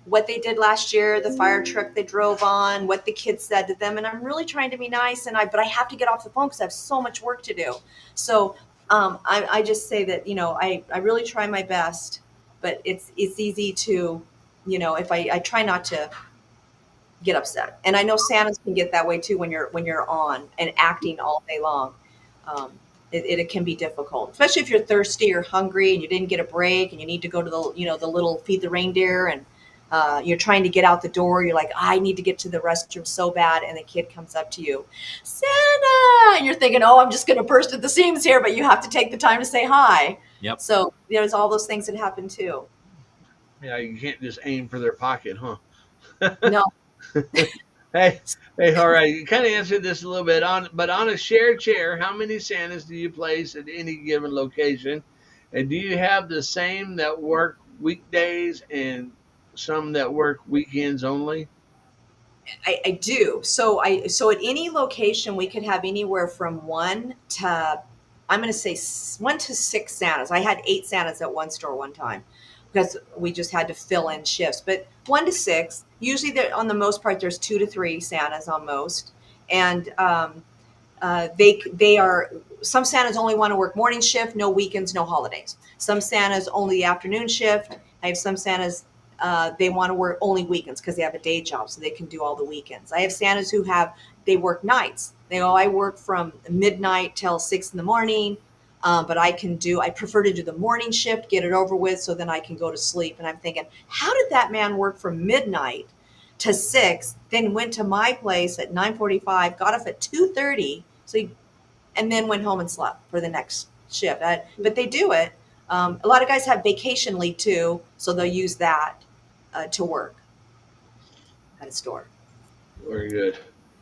what they did last year, the fire truck they drove on, what the kids said to them. And I'm really trying to be nice, but I have to get off the phone because I have so much work to do. So I just say that, I really try my best, but it's easy to, if I try not to get upset. And I know Santas can get that way too when you're on and acting all day long. It can be difficult, especially if you're thirsty or hungry and you didn't get a break and you need to go to the little feed the reindeer, and you're trying to get out the door. You're like, I need to get to the restroom so bad. And the kid comes up to you, Santa. And you're thinking, oh, I'm just going to burst at the seams here. But you have to take the time to say hi. Yep. So there's all those things that happen too. Yeah, you can't just aim for their pocket, huh? No. Hey, all right. You kind of answered this a little bit but on a shared chair, how many Santas do you place at any given location? And do you have the same that work weekdays and some that work weekends only? I do. So at any location, we could have anywhere from I'm going to say 1 to 6 Santas. I had 8 Santas at one store one time because we just had to fill in shifts. But 1 to 6, usually on the most part, there's 2 to 3 Santas on most, and they are. Some Santas only want to work morning shift, no weekends, no holidays. Some Santas only the afternoon shift. I have some Santas they want to work only weekends because they have a day job, so they can do all the weekends. I have Santas they work nights. I work from midnight till 6 in the morning, but I prefer to do the morning shift, get it over with, so then I can go to sleep. And I'm thinking, how did that man work from midnight to 6, then went to my place at 9:45, got off at 2:30, and then went home and slept for the next shift. But they do it. A lot of guys have vacation leave too, so they'll use that to work at a store. Very good.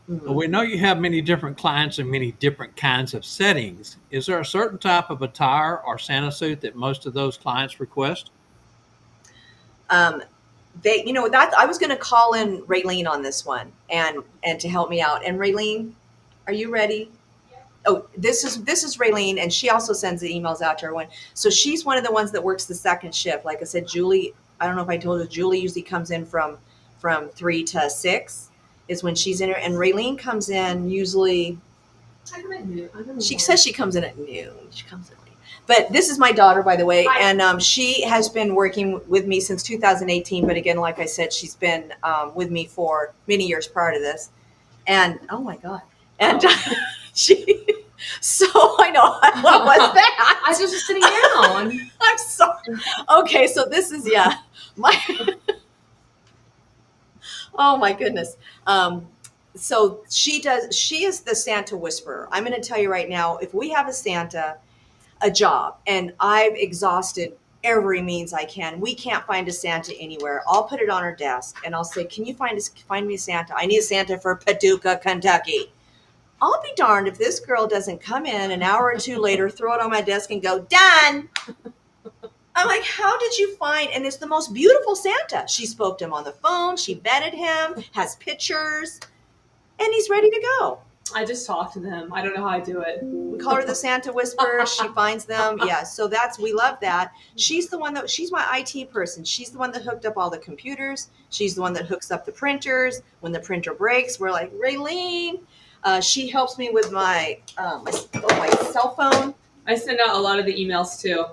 Mhm. Well, we know you have many different clients and many different kinds of settings. Is there a certain type of attire or Santa suit that most of those clients request? Um, that I was going to call in Raylene on this one and to help me out. And Raylene, are you ready? oh, this is Raylene, and she also sends the emails out to everyone. So she's one of the ones that works the second shift. Like I said, Julie, I don't know if I told you, Julie usually comes in from 3 to 6 is when she's in her, and Raylene comes in usually. She says she comes in at noon. She comes in late. But this is my daughter, by the way, and she has been working with me since 2018. But again, like I said, she's been with me for many years prior to this. And oh my god, and she. So I know what was that? I was just sitting down. I'm sorry. Okay, so this is my. Oh my goodness. So she is the Santa whisperer. I'm going to tell you right now, if we have a job, and I've exhausted every means I can, we can't find a Santa anywhere. I'll put it on her desk and I'll say, can you find me a Santa? I need a Santa for Paducah, Kentucky. I'll be darned if this girl doesn't come in an hour or two later, throw it on my desk and go, done. I'm like, how did you find? And it's the most beautiful Santa. She spoke to him on the phone. She vetted him, has pictures, and he's ready to go. I just talk to them. I don't know how I do it. We call her the Santa Whisperer. She finds them. Yeah. So we love that. She's my IT person. She's the one that hooked up all the computers. She's the one that hooks up the printers. When the printer breaks, we're like, Raylene. She helps me with my cell phone. I send out a lot of the emails too.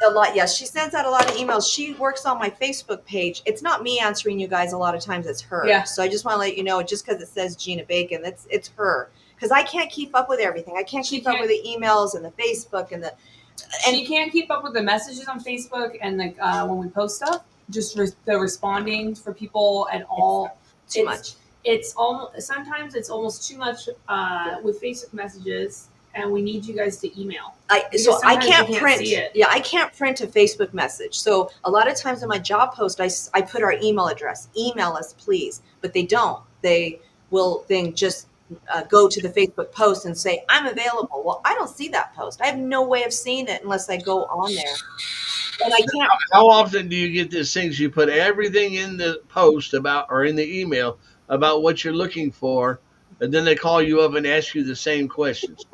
A lot, yes. She sends out a lot of emails. She works on my Facebook page. It's not me answering you guys a lot of times. It's her. Yeah. So I just want to let you know, just because it says Gina Bacon, it's her. Because I can't keep up with everything. I can't keep up with the emails and the Facebook and she can't keep up with the messages on Facebook and when we post stuff. Just the responding for people and all. Too much. It's almost sometimes it's almost too much with Facebook messages, and we need you guys to email. I can't print. See it. Yeah, I can't print a Facebook message. So a lot of times in my job post, I put our email address. Email us, please. But they don't. They will then just go to the Facebook post and say, I'm available. Well, I don't see that post. I have no way of seeing it unless I go on there. And I can't. How often do you get these things? You put everything in the post about or in the email about what you're looking for, and then they call you up and ask you the same questions.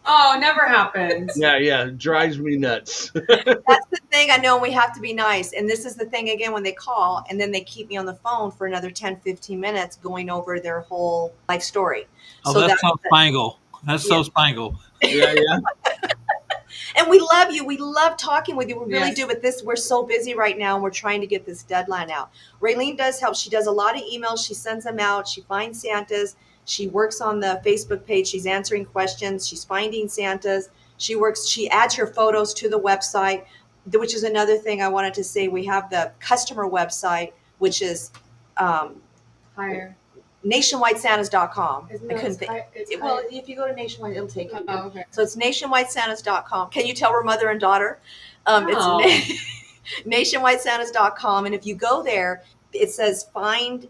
Oh, never happens. Yeah, it drives me nuts. That's the thing. I know we have to be nice. And this is the thing, again, when they call and then they keep me on the phone for another 10, 15 minutes going over their whole life story. Oh, so that's so Spangle. That's so Spangle. Yeah. And we love you. We love talking with you. We really do. But we're so busy right now, and we're trying to get this deadline out. Raylene does help. She does a lot of emails. She sends them out. She finds Santas. She works on the Facebook page. She's answering questions. She's finding Santas. She adds your photos to the website, which is another thing I wanted to say. We have the customer website, which is higher. nationwidesantas.com. I couldn't think. Well, if you go to Nationwide, it'll take you. Oh, okay. So it's nationwidesantas.com. Can you tell we're mother and daughter? It's nationwidesantas.com. And if you go there, it says find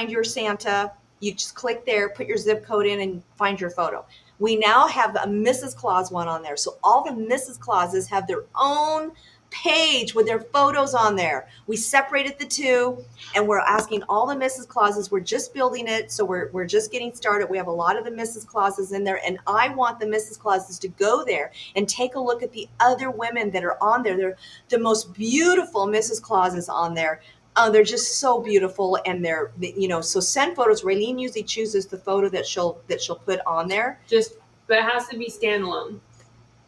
your Santa. You just click there, put your zip code in, and find your photo. We now have a Mrs. Claus one on there. So all the Mrs. Clauses have their own page with their photos on there. We separated the two, and we're asking all the Mrs. Clauses. We're just building it, so we're just getting started. We have a lot of the Mrs. Clauses in there, and I want the Mrs. Clauses to go there and take a look at the other women that are on there. They're the most beautiful Mrs. Clauses on there. They're just so beautiful, and they're, so send photos. Raylene usually chooses the photo that she'll put on there. But it has to be standalone.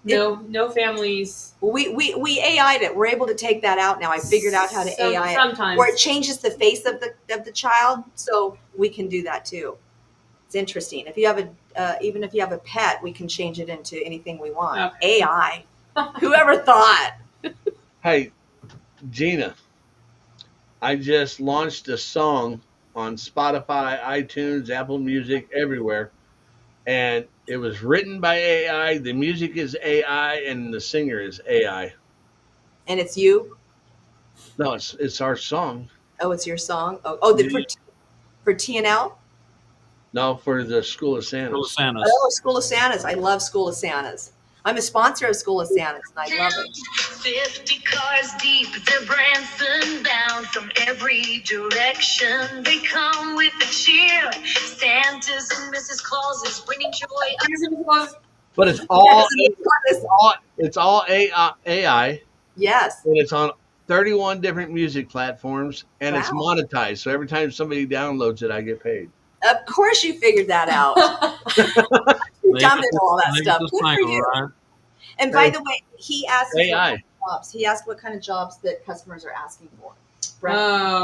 No families. We AI'd it. We're able to take that out now. I figured out how to AI it. Sometimes. Where it changes the face of the child, so we can do that too. It's interesting. If you have even if you have a pet, we can change it into anything we want. Okay. AI. Whoever thought? Hey, Gina, I just launched a song on Spotify, iTunes, Apple Music, everywhere. And it was written by AI, the music is AI, and the singer is AI. And it's you? No, it's our song. Oh, it's your song? For TNL? No, for the School of Santas. School of Santas. Oh, School of Santas. I love School of Santas. I'm a sponsor of School of Santas, and I love it. 50 cars deep, they're Branson bound from every direction. They come with a cheer. Santas and Mrs. Claus is bringing joy. But it's all AI, Yes. and it's on 31 different music platforms, and it's Wow. monetized. So every time somebody downloads it, I get paid. Of course you figured that out. You dumb and all that stuff. Good for you. Right? And by the way, he asked us what AI. kind of jobs. He asked what kind of jobs that customers are asking for.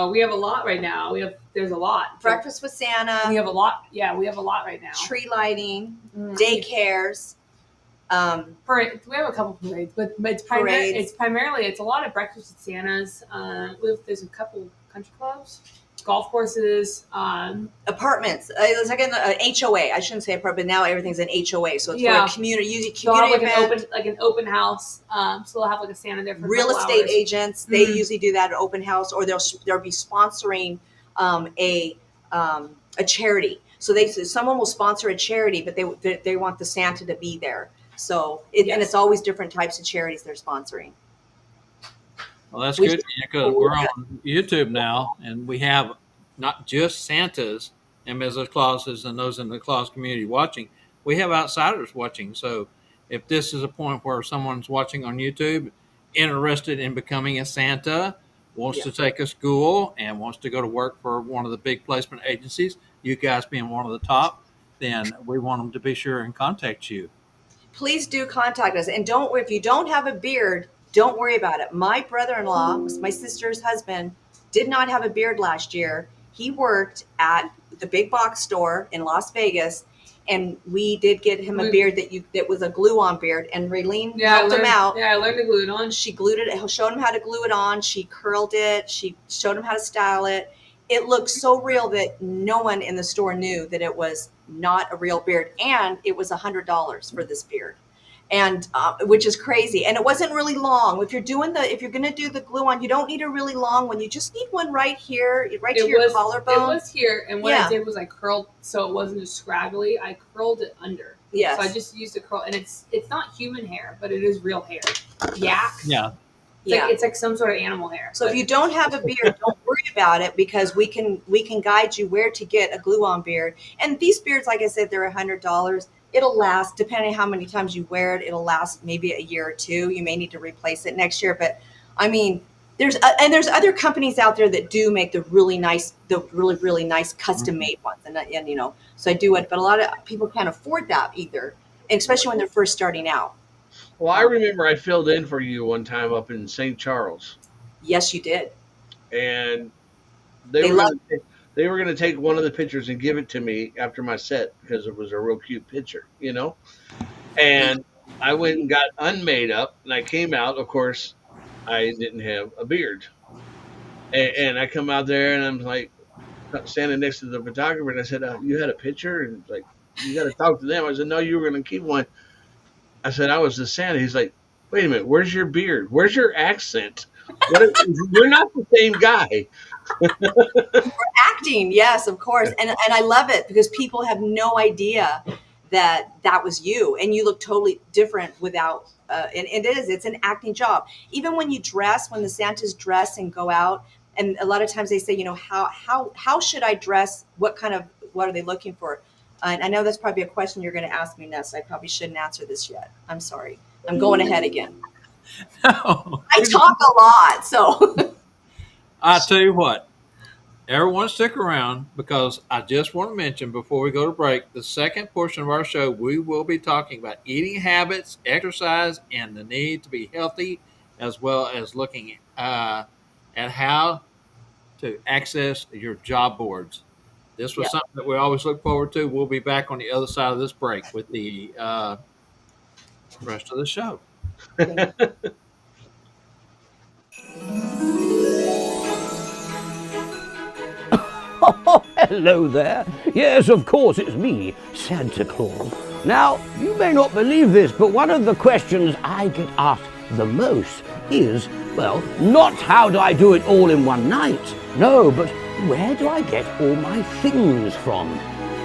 We have a lot right now. There's a lot. Breakfast with Santa. We have a lot. Yeah, we have a lot right now. Tree lighting, daycares. We have a couple parades, but it's primarily it's a lot of breakfast with Santas. There's a couple country clubs, golf courses, apartments. It's like an HOA. I shouldn't say apartment. Now everything's an HOA, so it's for a community. Usually community event. Like an open house. So they'll have like a Santa there for real estate hours. Agents. They usually do that at open house, or they'll be sponsoring a charity. So someone will sponsor a charity, but they want the Santa to be there. So and it's always different types of charities they're sponsoring. Well, that's good because we're on YouTube now, and we have not just Santas and Mrs. Clauses and those in the Claus community watching. We have outsiders watching. So if this is a point where someone's watching on YouTube, interested in becoming a Santa, wants to take a school, and wants to go to work for one of the big placement agencies, you guys being one of the top, then we want them to be sure and contact you. Please do contact us. And if you don't have a beard, don't worry about it. My brother-in-law, my sister's husband, did not have a beard last year. He worked at the big box store in Las Vegas, and we did get him a beard that was a glue-on beard. And Raylene helped him out. Yeah, I learned to glue it on. She glued it. Showed him how to glue it on. She curled it. She showed him how to style it. It looked so real that no one in the store knew that it was not a real beard, and it was $100 for this beard. And which is crazy. And it wasn't really long. If you're going to do the glue on, you don't need a really long one. You just need one right here, to your collarbone. It was here. And what I did was I curled so it wasn't as scraggly. I curled it under. Yes. So I just used a curl, and it's not human hair, but it is real hair. Yak. Yeah. It's like some sort of animal hair. So if you don't have a beard, don't worry about it, because we can guide you where to get a glue-on beard. And these beards, like I said, they're $100. It'll last, depending on how many times you wear it. It'll last maybe a year or two. You may need to replace it next year. But I mean, there's other companies out there that do make the really nice custom made ones, and so I do it. But a lot of people can't afford that either, especially when they're first starting out. Well, I remember I filled in for you one time up in St. Charles. Yes, you did. And they were going to take one of the pictures and give it to me after my set because it was a real cute picture, And I went and got unmade up, and I came out. Of course, I didn't have a beard. And I come out there, and I'm like standing next to the photographer, and I said, you had a picture? And like, you got to talk to them. I said, no, you were going to keep one. I said, I was the Santa. He's like, wait a minute, where's your beard? Where's your accent? You're not the same guy. For acting, yes, of course. And I love it because people have no idea that was you, and you look totally different without, and it's an acting job. Even when the Santas dress and go out, and a lot of times they say, how should I dress? What are they looking for? And I know that's probably a question you're going to ask me next. I probably shouldn't answer this yet. I'm sorry. I'm going ahead again. No. I talk a lot, so. I tell you what, everyone stick around, because I just want to mention before we go to break, the second portion of our show, we will be talking about eating habits, exercise, and the need to be healthy, as well as looking at how to access your job boards. This was something that we always look forward to. We'll be back on the other side of this break with the rest of the show. Oh, hello there. Yes, of course, it's me, Santa Claus. Now, you may not believe this, but one of the questions I get asked the most is, well, not how do I do it all in one night? No, but where do I get all my things from?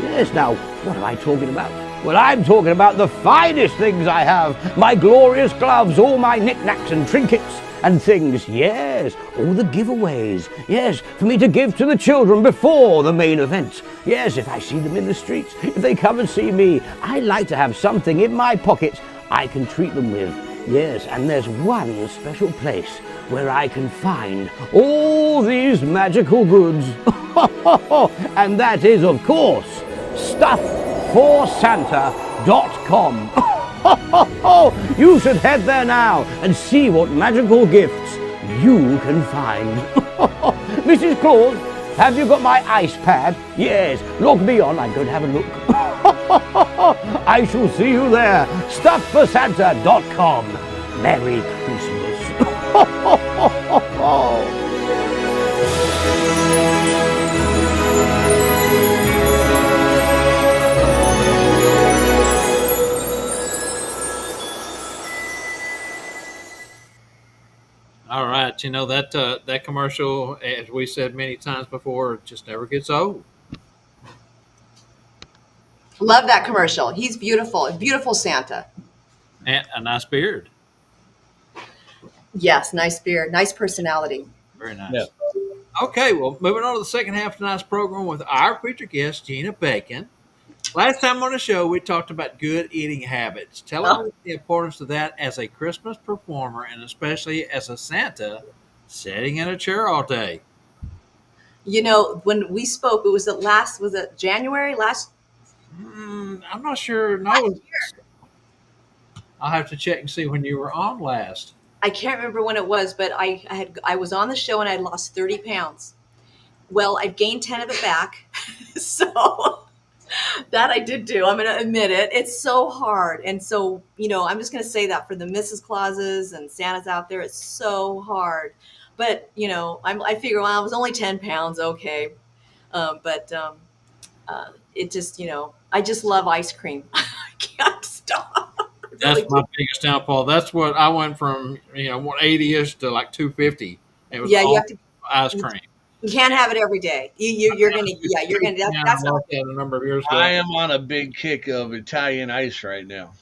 Yes, now, what am I talking about? Well, I'm talking about the finest things I have. My glorious gloves, all my knickknacks and trinkets. and things. Yes, all the giveaways. Yes, for me to give to the children before the main event. Yes, if I see them in the streets, if they come and see me, I like to have something in my pocket I can treat them with. Yes, and there's one special place where I can find all these magical goods. And that is, of course, stuffforsanta.com. You should head there now and see what magical gifts you can find. Mrs. Claus, have you got my ice pad? Yes, log me on, I'm going to have a look. I shall see you there. Stuffforsanta.com. Merry Christmas. All right, that commercial, as we said many times before, just never gets old. Love that commercial. He's beautiful, beautiful Santa. And a nice beard. Yes, nice beard, nice personality. Very nice. Yeah. Okay, well, moving on to the second half of tonight's program with our featured guest, Gina Bacon. Last time on the show, we talked about good eating habits. Tell us the importance of that as a Christmas performer and especially as a Santa sitting in a chair all day. You know, when we spoke, was it January last? I'm not sure. No, I'll have to check and see when you were on last. I can't remember when it was, but I was on the show and I lost 30 pounds. Well, I've gained 10 of it back. So that I did do. I'm going to admit it. It's so hard. And so, I'm just going to say that for the Mrs. Clauses and Santas out there, it's so hard. But, I figure, well, it was only 10 pounds. Okay. It just, I just love ice cream. I can't stop. That's my biggest downfall. That's what I went from, 180-ish to like 250. It was you have to ice cream. You can't have it every day. You're gonna. That's not a number of years ago. I am on a big kick of Italian ice right now.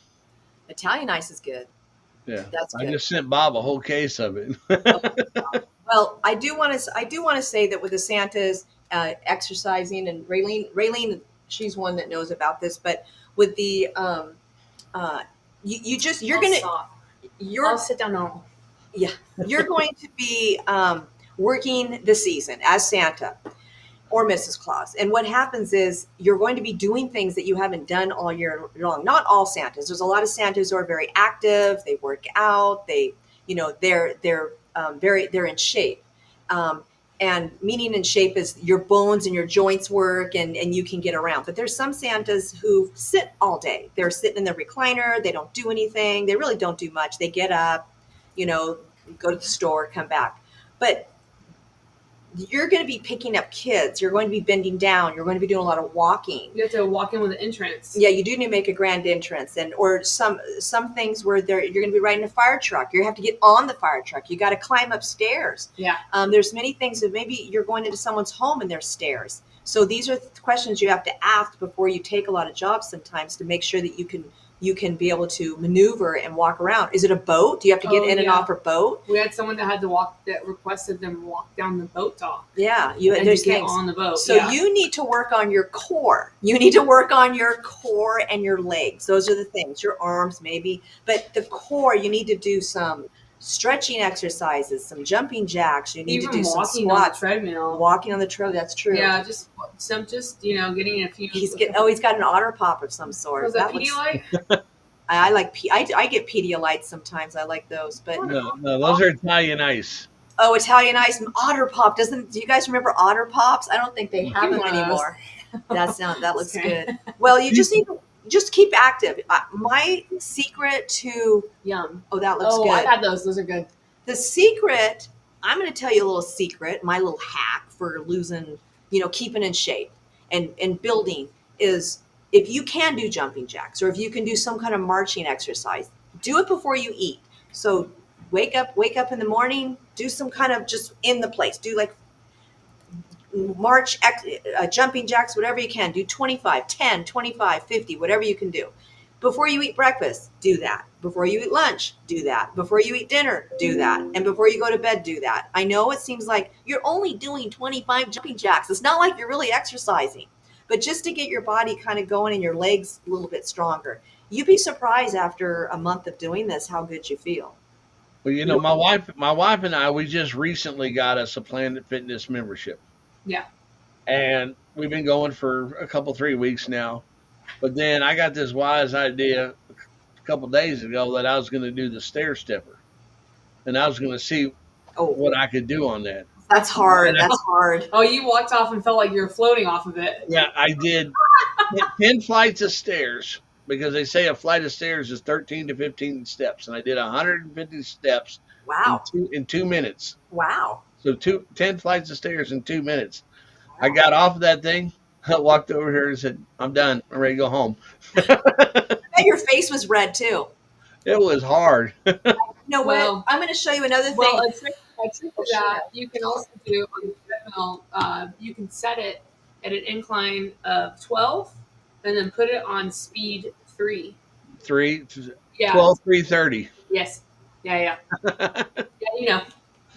Italian ice is good. Yeah, that's good. I just sent Bob a whole case of it. Well, I do want to say that with the Santas exercising, and Raylene, she's one that knows about this, but with the I'll sit down now. Yeah, you're going to be working the season as Santa or Mrs. Claus. And what happens is you're going to be doing things that you haven't done all year long. Not all Santas. There's a lot of Santas who are very active. They work out. They're in shape. And meaning in shape is your bones and your joints work and you can get around. But there's some Santas who sit all day. They're sitting in their recliner. They don't do anything. They really don't do much. They get up, go to the store, come back. But you're going to be picking up kids. You're going to be bending down. You're going to be doing a lot of walking. You have to walk in with an entrance. Yeah, you do need to make a grand entrance, or some things where you're going to be riding a fire truck. You have to get on the fire truck. You got to climb upstairs. Yeah. There's many things that maybe you're going into someone's home and there's stairs. So these are questions you have to ask before you take a lot of jobs sometimes to make sure that you can be able to maneuver and walk around. Is it a boat? Do you have to get in and off a boat? We had someone that requested them walk down the boat dock. Yeah, there's to get on the boat. So you need to work on your core. You need to work on your core and your legs. Those are the things. Your arms maybe, but the core. You need to do some stretching exercises, some jumping jacks. You need to do some squats. Walking on the treadmill. Walking on the treadmill. That's true. Yeah, just getting a few. He's got an otter pop of some sort. Was that Pedialyte? I get Pedialyte sometimes. I like those, but no, those are Italian ice. Oh, Italian ice, Otter Pop. Do you guys remember Otter Pops? I don't think they have them anymore. That looks good. Well, you just need to just keep active. My secret to yum. Oh, that looks good. I've had those. Those are good. The secret, I'm going to tell you a little secret, my little hack for losing, keeping in shape and building is if you can do jumping jacks or if you can do some kind of marching exercise, do it before you eat. So wake up in the morning, do some kind of just in the place, do like jumping jacks, whatever you can do, 25, 10, 25, 50, whatever you can do. Before you eat breakfast, do that. Before you eat lunch, do that. Before you eat dinner, do that. And before you go to bed, do that. I know it seems like you're only doing 25 jumping jacks. It's not like you're really exercising, but just to get your body kind of going and your legs a little bit stronger. You'd be surprised after a month of doing this how good you feel. Well, you know, my wife and I, we just recently got us a Planet Fitness membership, Yeah. and we've been going for a couple 3 weeks now. But then I got this wise idea a couple days ago that I was going to do the stair stepper, and I was going to see Oh, what I could do on that. that's hard. And That's hard. Oh, you walked off and felt like you were floating off of it. yeah, I did 10 flights of stairs because they say a flight of stairs is 13 to 15 steps, and I did 150 steps Wow. in 2 minutes. Wow. So 10 flights of stairs in 2 minutes. I got off of that thing. I walked over here and said, I'm done. I'm ready to go home. I bet your face was red too. It was hard. You know what? Well- I'm going to show you another thing. Well, a trick to Oh, that you can also do on the treadmill. You can set it at an incline of 12, and then put it on speed 3. 12, Yeah. 3:30. Yes. Yeah. Yeah. You know.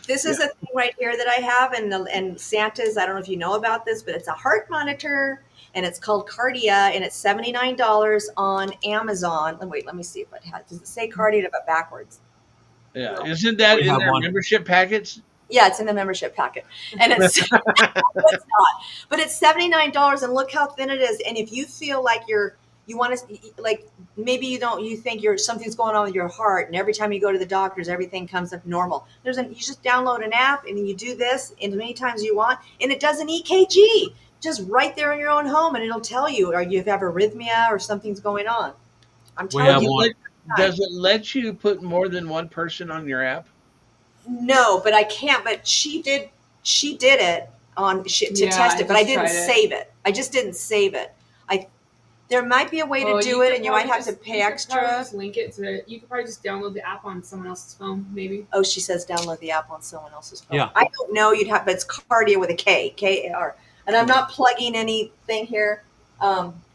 This is a thing right here that I have, and Santa's. I don't know if you know about this, but it's a heart monitor, and it's called Cardia, and it's $79 on Amazon. Wait, let me see if it has. Does it say Cardia but backwards? Yeah. Isn't that We in have their one. membership packets? Yeah, it's in the membership packet, and it's it's not, but it's $79, and look how thin it is. And if you feel like you want to, like maybe you think something's going on with your heart, and every time you go to the doctors, everything comes up normal. You just download an app, and you do this as many times as you want, and it does an EKG just right there in your own home, and it'll tell you, or you have arrhythmia or something's going on. I'm We telling have you. one. Does it let you put more than one person on your app? No, but I can't. But she did it to Yeah, test I it, but I just didn't tried it. save it. I just didn't save it. There might be a way to do it, and you might have to pay extra. Just link it to. You could probably just download the app on someone else's phone, maybe. Oh, she says download the app on someone else's phone. Yeah. I don't know. You'd have, but it's Cardia with a K, K-A-R. And I'm not plugging anything here.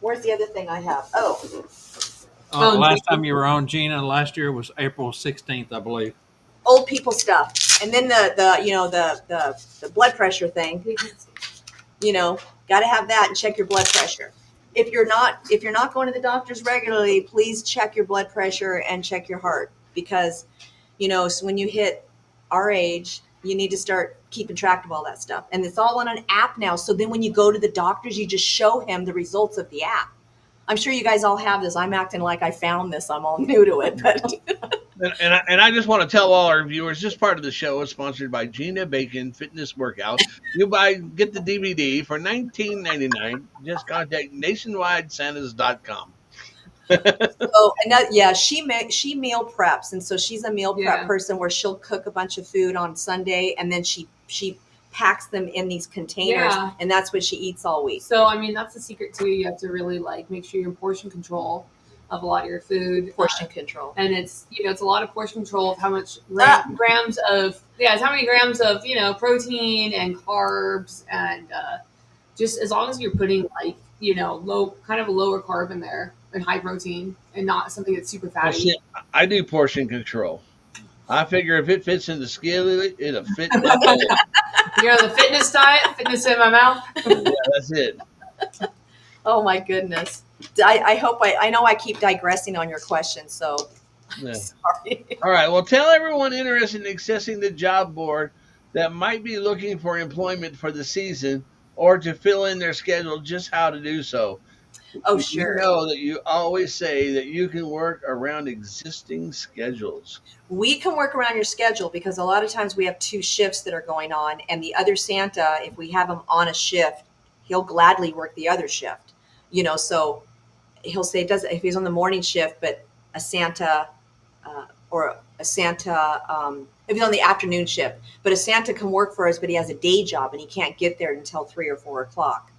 Where's the other thing I have? Oh, Last time you were on, Gina, last year was April 16th, I believe. old people stuff, and then the blood pressure thing. Got to have that and check your blood pressure. If you're not going to the doctors regularly, please check your blood pressure and check your heart, because so when you hit our age, you need to start keeping track of all that stuff, and it's all on an app now. So then when you go to the doctors, you just show him the results of the app. I'm sure you guys all have this. I'm acting like I found this. I'm all new to it, but And I just want to tell all our viewers, this part of the show is sponsored by Gina Bacon Fitness Workout. Get the DVD for $19.99. Just contact nationwidesantas.com. she meal preps, and so she's a meal prep Yeah. person where she'll cook a bunch of food on Sunday, and then she packs them in these containers, Yeah. and that's what she eats all week. So I mean, that's the secret too. You have to really make sure you're in portion control of a lot of your food. Portion control. And it's a lot of portion control of how much grams of it's how many grams of protein and carbs, and just as long as you're putting low, kind of a lower carb in there and high protein, and not something that's super Well, fatty. see, I do portion control. I figure if it fits in the skillet, it'll fit. You're on the fitness diet, fitness in my mouth. Yeah, that's it. Oh my goodness. I hope I know I keep digressing on your question, so Yeah. sorry. All right. Well, tell everyone interested in accessing the job board that might be looking for employment for the season or to fill in their schedule just how to do so. Oh, sure. You know that you always say that you can work around existing schedules. We can work around your schedule, because a lot of times we have 2 shifts that are going on, and the other Santa, if we have him on a shift, he'll gladly work the other shift. So he'll say if he's on the morning shift, but a Santa if he's on the afternoon shift, but a Santa can work for us, but he has a day job and he can't get there until 3 or 4 o'clock.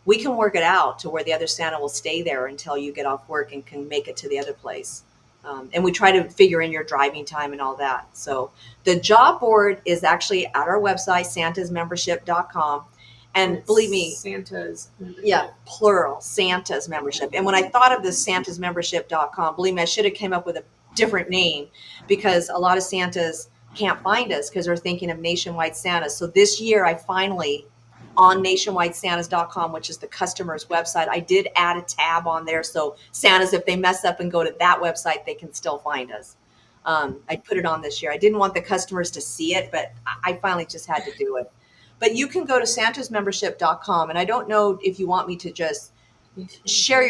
We can work it out to where the other Santa will stay there until you get off work and can make it to the other place. And we try to figure in your driving time and all that. So the job board is actually at our website, santasmembership.com. And believe me, Santa's membership. yeah, plural, Santa's membership. And when I thought of this santasmembership.com, believe me, I should have came up with a different name, because a lot of Santas can't find us because they're thinking of Nationwide Santas. So this year I finally, on nationwidesantas.com, which is the customer's website, I did add a tab on there. So Santas, if they mess up and go to that website, they can still find us. I put it on this year. I didn't want the customers to see it, but I finally just had to do it. But you can go to santasmembership.com, and I don't know if you want me to just share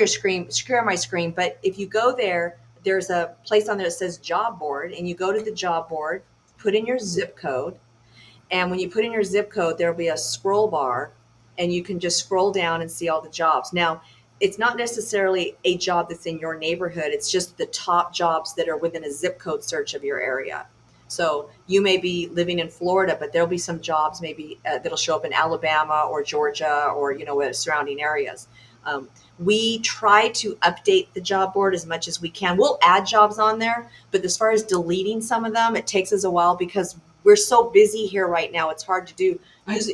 my screen, but if you go there, there's a place on there that says job board, and you go to the job board, put in your zip code, and when you put in your zip code, there'll be a scroll bar, and you can just scroll down and see all the jobs. Now, it's not necessarily a job that's in your neighborhood. It's just the top jobs that are within a zip code search of your area. So you may be living in Florida, but there'll be some jobs maybe that'll show up in Alabama or Georgia or, surrounding areas. We try to update the job board as much as we can. We'll add jobs on there, but as far as deleting some of them, it takes us a while because we're so busy here right now. It's hard to do. There's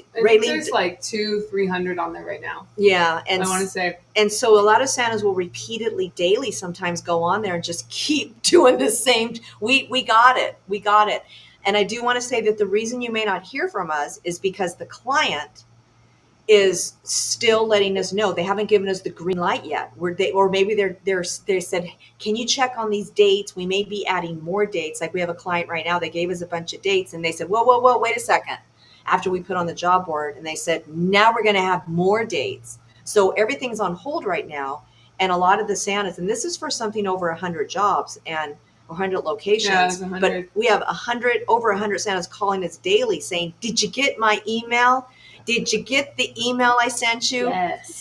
like 200-300 on there right now. Yeah, I want to say. And so a lot of Santas will repeatedly, daily, sometimes go on there and just keep doing the same. We got it. And I do want to say that the reason you may not hear from us is because the client is still letting us know. They haven't given us the green light yet. Or maybe they said, can you check on these dates? We may be adding more dates. Like we have a client right now, they gave us a bunch of dates and they said, whoa, wait a second. After we put on the job board, and they said, now we're going to have more dates. So everything's on hold right now. And a lot of the Santas, and this is for something over 100 jobs and 100 locations, 100. but we have over 100 Santas calling us daily saying, did you get my email? Did you get the email I sent you?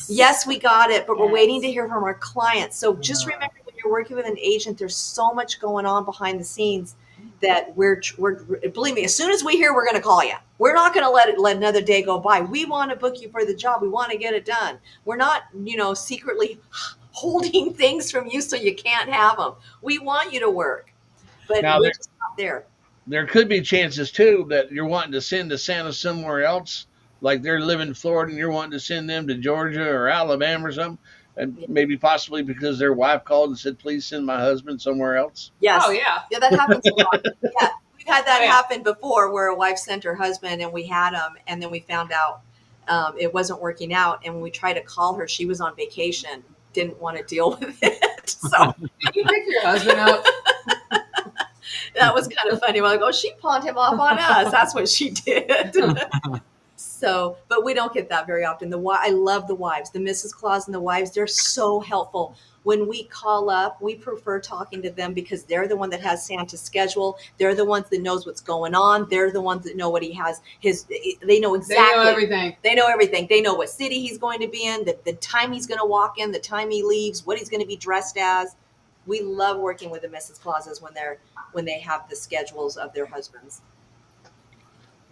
Yes, we got it, but we're waiting to hear from our clients. So just remember, when you're working with an agent, there's so much going on behind the scenes that we're believe me, as soon as we hear, we're going to call you. We're not going to let another day go by. We want to book you for the job. We want to get it done. We're not, secretly holding things from you so you can't have them. We want you to work, but we're just not there. There could be chances too that you're wanting to send the Santa somewhere else, like they're living in Florida and you're wanting to send them to Georgia or Alabama or something, and maybe possibly because their wife called and said, please send my husband somewhere else. Yes. Oh, yeah. Yeah, that happens a lot. Yeah, we've had that happen before, where a wife sent her husband and we had him, and then we found out it wasn't working out. And when we tried to call her, she was on vacation, didn't want to deal with it. So you pick your husband up. That was kind of funny. We're like, oh, she pawned him off on us. That's what she did. So, but we don't get that very often. I love the wives, the Mrs. Claus and the wives. They're so helpful. When we call up, we prefer talking to them because they're the one that has Santa's schedule. They're the ones that knows what's going on. They're the ones that know what he has. They know exactly. They know everything. They know everything. They know what city he's going to be in, the time he's going to walk in, the time he leaves, what he's going to be dressed as. We love working with the Mrs. Clauses when they have the schedules of their husbands.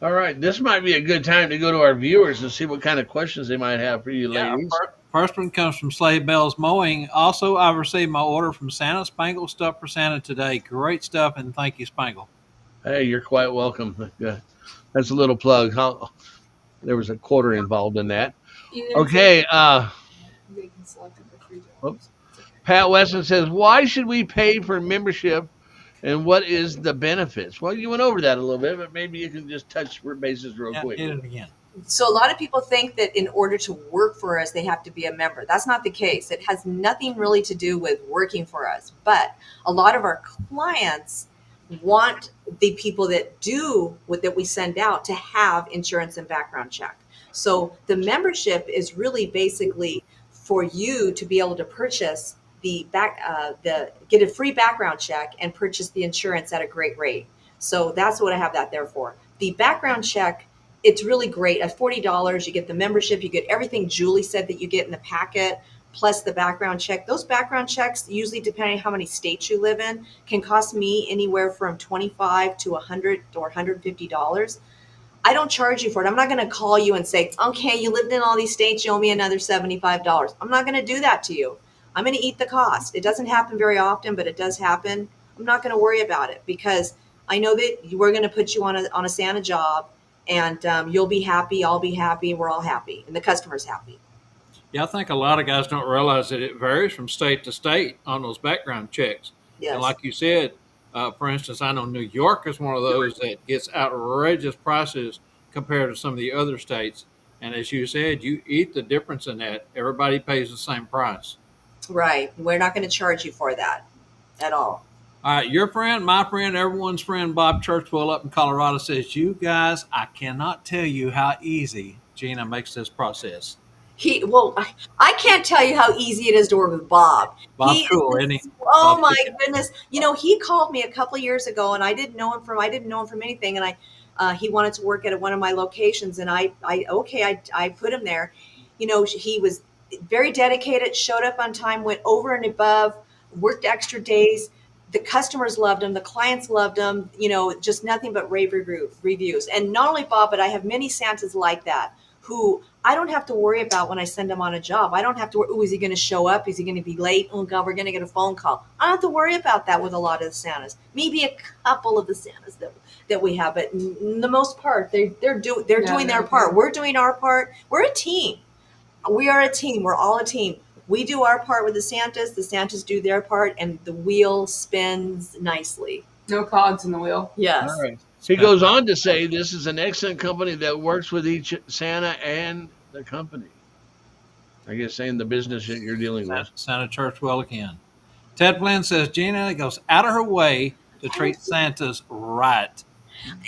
All right, this might be a good time to go to our viewers and see what kind of questions they might have for you ladies. First one comes from Sleigh Bells Mowing. Also, I've received my order from Santa Spangle Stuff for Santa today. Great stuff, and thank you, Spangle. Hey, you're quite welcome. That's a little plug. There was a quarter involved in that. Okay. Pat Weston says, why should we pay for membership, and what is the benefits? Well, you went over that a little bit, but maybe you can just touch bases real quick. Hit it again. So a lot of people think that in order to work for us, they have to be a member. That's not the case. It has nothing really to do with working for us. But a lot of our clients want the people that we send out to have insurance and background check. So the membership is really basically for you to be able to purchase get a free background check and purchase the insurance at a great rate. So that's what I have that there for. The background check, it's really great. At $40, you get the membership, you get everything Julie said that you get in the packet, plus the background check. Those background checks, usually depending on how many states you live in, can cost me anywhere from $25 to $100 or $150. I don't charge you for it. I'm not going to call you and say, okay, you lived in all these states, you owe me another $75. I'm not going to do that to you. I'm going to eat the cost. It doesn't happen very often, but it does happen. I'm not going to worry about it because I know that we're going to put you on a Santa job, and you'll be happy, I'll be happy, we're all happy, and the customer's happy. Yeah, I think a lot of guys don't realize that it varies from state to state on those background checks. And Yes. like you said, for instance, I know New York is one of those that gets outrageous prices compared to some of the other states. And as you said, you eat the difference in that. Everybody pays the same price. Right. We're not going to charge you for that at all. All right, your friend, my friend, everyone's friend, Bob Churchwell up in Colorado says, "You guys, I cannot tell you how easy Gina makes this process." I can't tell you how easy it is to work with Bob. Bob's cool, isn't he? Oh Bob's my good. goodness! He called me a couple of years ago, and I didn't know him from anything, and he wanted to work at one of my locations, and I put him there. He was very dedicated, showed up on time, went over and above, worked extra days. The customers loved him. The clients loved him. Just nothing but rave reviews. And not only Bob, but I have many Santas like that who I don't have to worry about when I send them on a job. I don't have to worry, is he going to show up? Is he going to be late? Oh, God, we're going to get a phone call. I don't have to worry about that with a lot of the Santas. Maybe a couple of the Santas that we have, but in the most part, they're doing their part. We're doing our part. We're a team. We are a team. We're all a team. We do our part with the Santas do their part, and the wheel spins nicely. No cogs in the wheel. Yes. All right. He goes on to say this is an excellent company that works with each Santa and the company. I guess saying the business that you're dealing with. Santa Churchwell again. Ted Flynn says Gina goes out of her way to treat Santas right.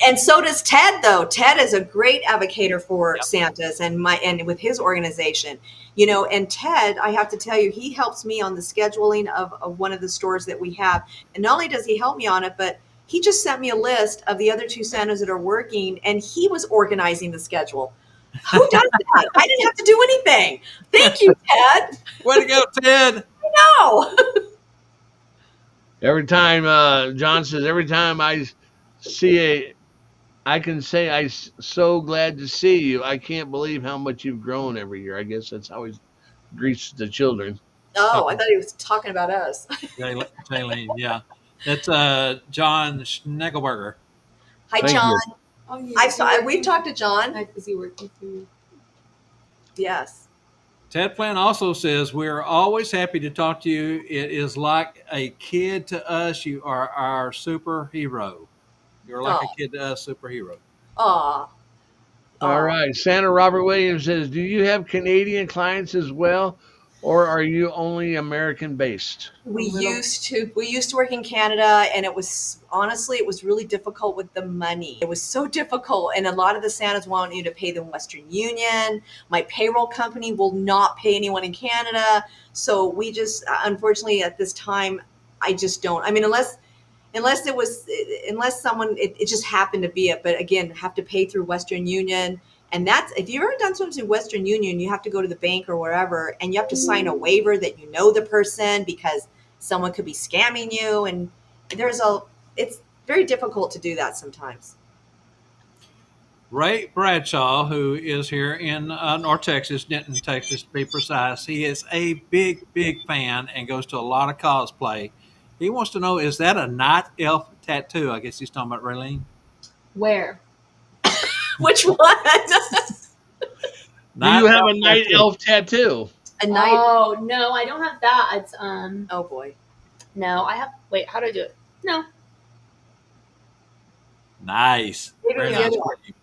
And so does Ted, though. Ted is a great advocate for Santas and with his organization. And Ted, I have to tell you, he helps me on the scheduling of one of the stores that we have. And not only does he help me on it, but he just sent me a list of the other two Santas that are working, and he was organizing the schedule. Who does that? I didn't have to do anything. Thank you, Ted. Way to go, Ted. I know. Every time, John says, every time I see I can say I'm so glad to see you. I can't believe how much you've grown every year. I guess that's how he greets the children. Oh, I thought he was talking about us. Jaylene, yeah. That's John Schnegelberger. Hi, Thank John. you. Oh, yeah. We've talked to John. Is he working for you? Yes. Ted Flynn also says, "We are always happy to talk to you. It is like a kid to us. You are our superhero. You're like a kid to us, superhero." Aw. All right. Santa Robert Williams says, do you have Canadian clients as well, or are you only American based? We used to work in Canada, and it was really difficult with the money. It was so difficult, and a lot of the Santas want you to pay them Western Union. My payroll company will not pay anyone in Canada, so we just unfortunately at this time I just don't. I mean, unless someone it just happened to be it, but again, have to pay through Western Union. And that's, if you've ever done something in Western Union, you have to go to the bank or wherever, and you have to sign a waiver that you know the person because someone could be scamming you. And it's very difficult to do that sometimes. Ray Bradshaw, who is here in North Texas, Denton, Texas, to be precise, he is a big, big fan and goes to a lot of cosplay. He wants to know, is that a night elf tattoo? I guess he's talking about Raylene. Where? Which one? Do you have a night elf tattoo? A night? Oh no, I don't have that. It's Oh boy. No, I have. Wait, how do I do it? No. Nice. Very nice.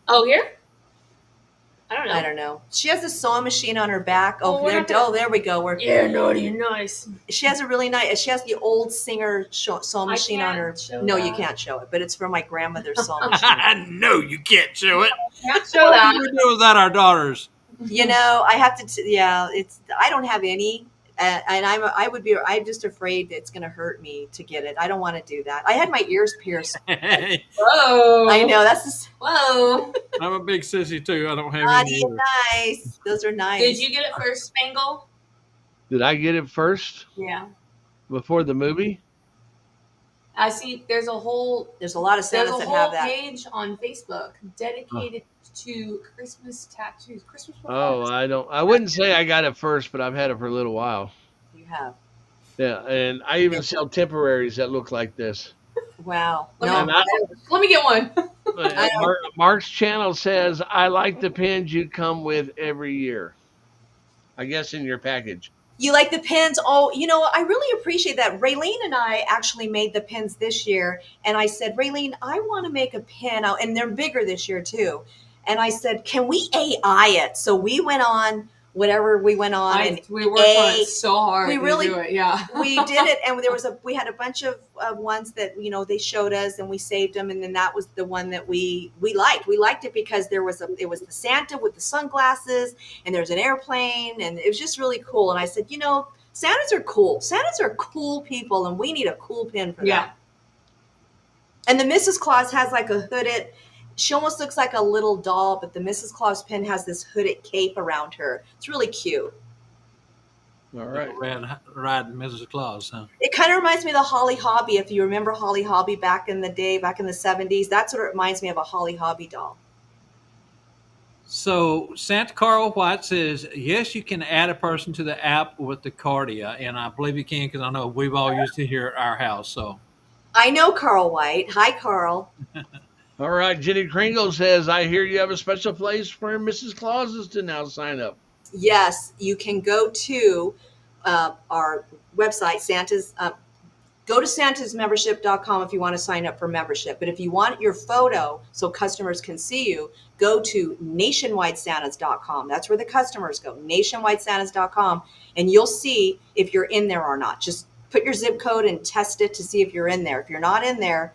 Oh, here. I don't know. She has a sewing machine on her back. Oh, there we go. Yeah, naughty, nice. She has the old Singer sewing machine on her. No, you can't show it, but it's from my grandmother's sewing machine. I know you can't show it. Can't show that. What do we do without our daughters? I have to. I don't have any, and I'm just afraid it's going to hurt me to get it. I don't want to do that. I had my ears pierced. Whoa! I know that's just. Whoa! I'm a big sissy too. I don't have any. Nice. Those are nice. Did you get it first, Spangle? Did I get it first Yeah. before the movie? I see. There's a lot of Santas that have that page on Facebook dedicated to Christmas tattoos. Christmas. Oh, I wouldn't say I got it first, but I've had it for a little while. You have. Yeah, and I even sell temporaries that look like this. Wow. Let me get one. I don't, Mark's channel says, "I like the pins you come with every year." I guess in your package. you like the pins? Oh, I really appreciate that. Raylene and I actually made the pins this year, and I said, Raylene, I want to make a pin, and they're bigger this year too. And I said, can we AI it? So we went on whatever we went on, and we worked on it so hard. we to really do it. Yeah, we did it, and we had a bunch of ones that they showed us, and we saved them, and then that was the one that we liked. We liked it because it was the Santa with the sunglasses, and there's an airplane, and it was just really cool. And I said, Santas are cool. Santas are cool people, and we need a cool pin for yeah. them. And the Mrs. Claus has like a hooded. She almost looks like a little doll, but the Mrs. Claus pin has this hooded cape around her. It's really cute. All right. Riding Mrs. Claus, huh? It kind of reminds me of the Holly Hobby. If you remember Holly Hobby back in the day, back in the 70s, that's what it reminds me of, a Holly Hobby doll. So Santa Carl White says, yes, you can add a person to the app with the Cardia. And I believe you can because I know we've all used it here at our house. So I know Carl White. Hi, Carl. All right. Jenny Kringle says, "I hear you have a special place for Mrs. Clauses to now sign up." Yes, you can go to our website, Santa's. Go to santasmembership.com if you want to sign up for membership. But if you want your photo so customers can see you, go to nationwidesantas.com. That's where the customers go, nationwidesantas.com, and you'll see if you're in there or not. Just put your zip code and test it to see if you're in there. If you're not in there,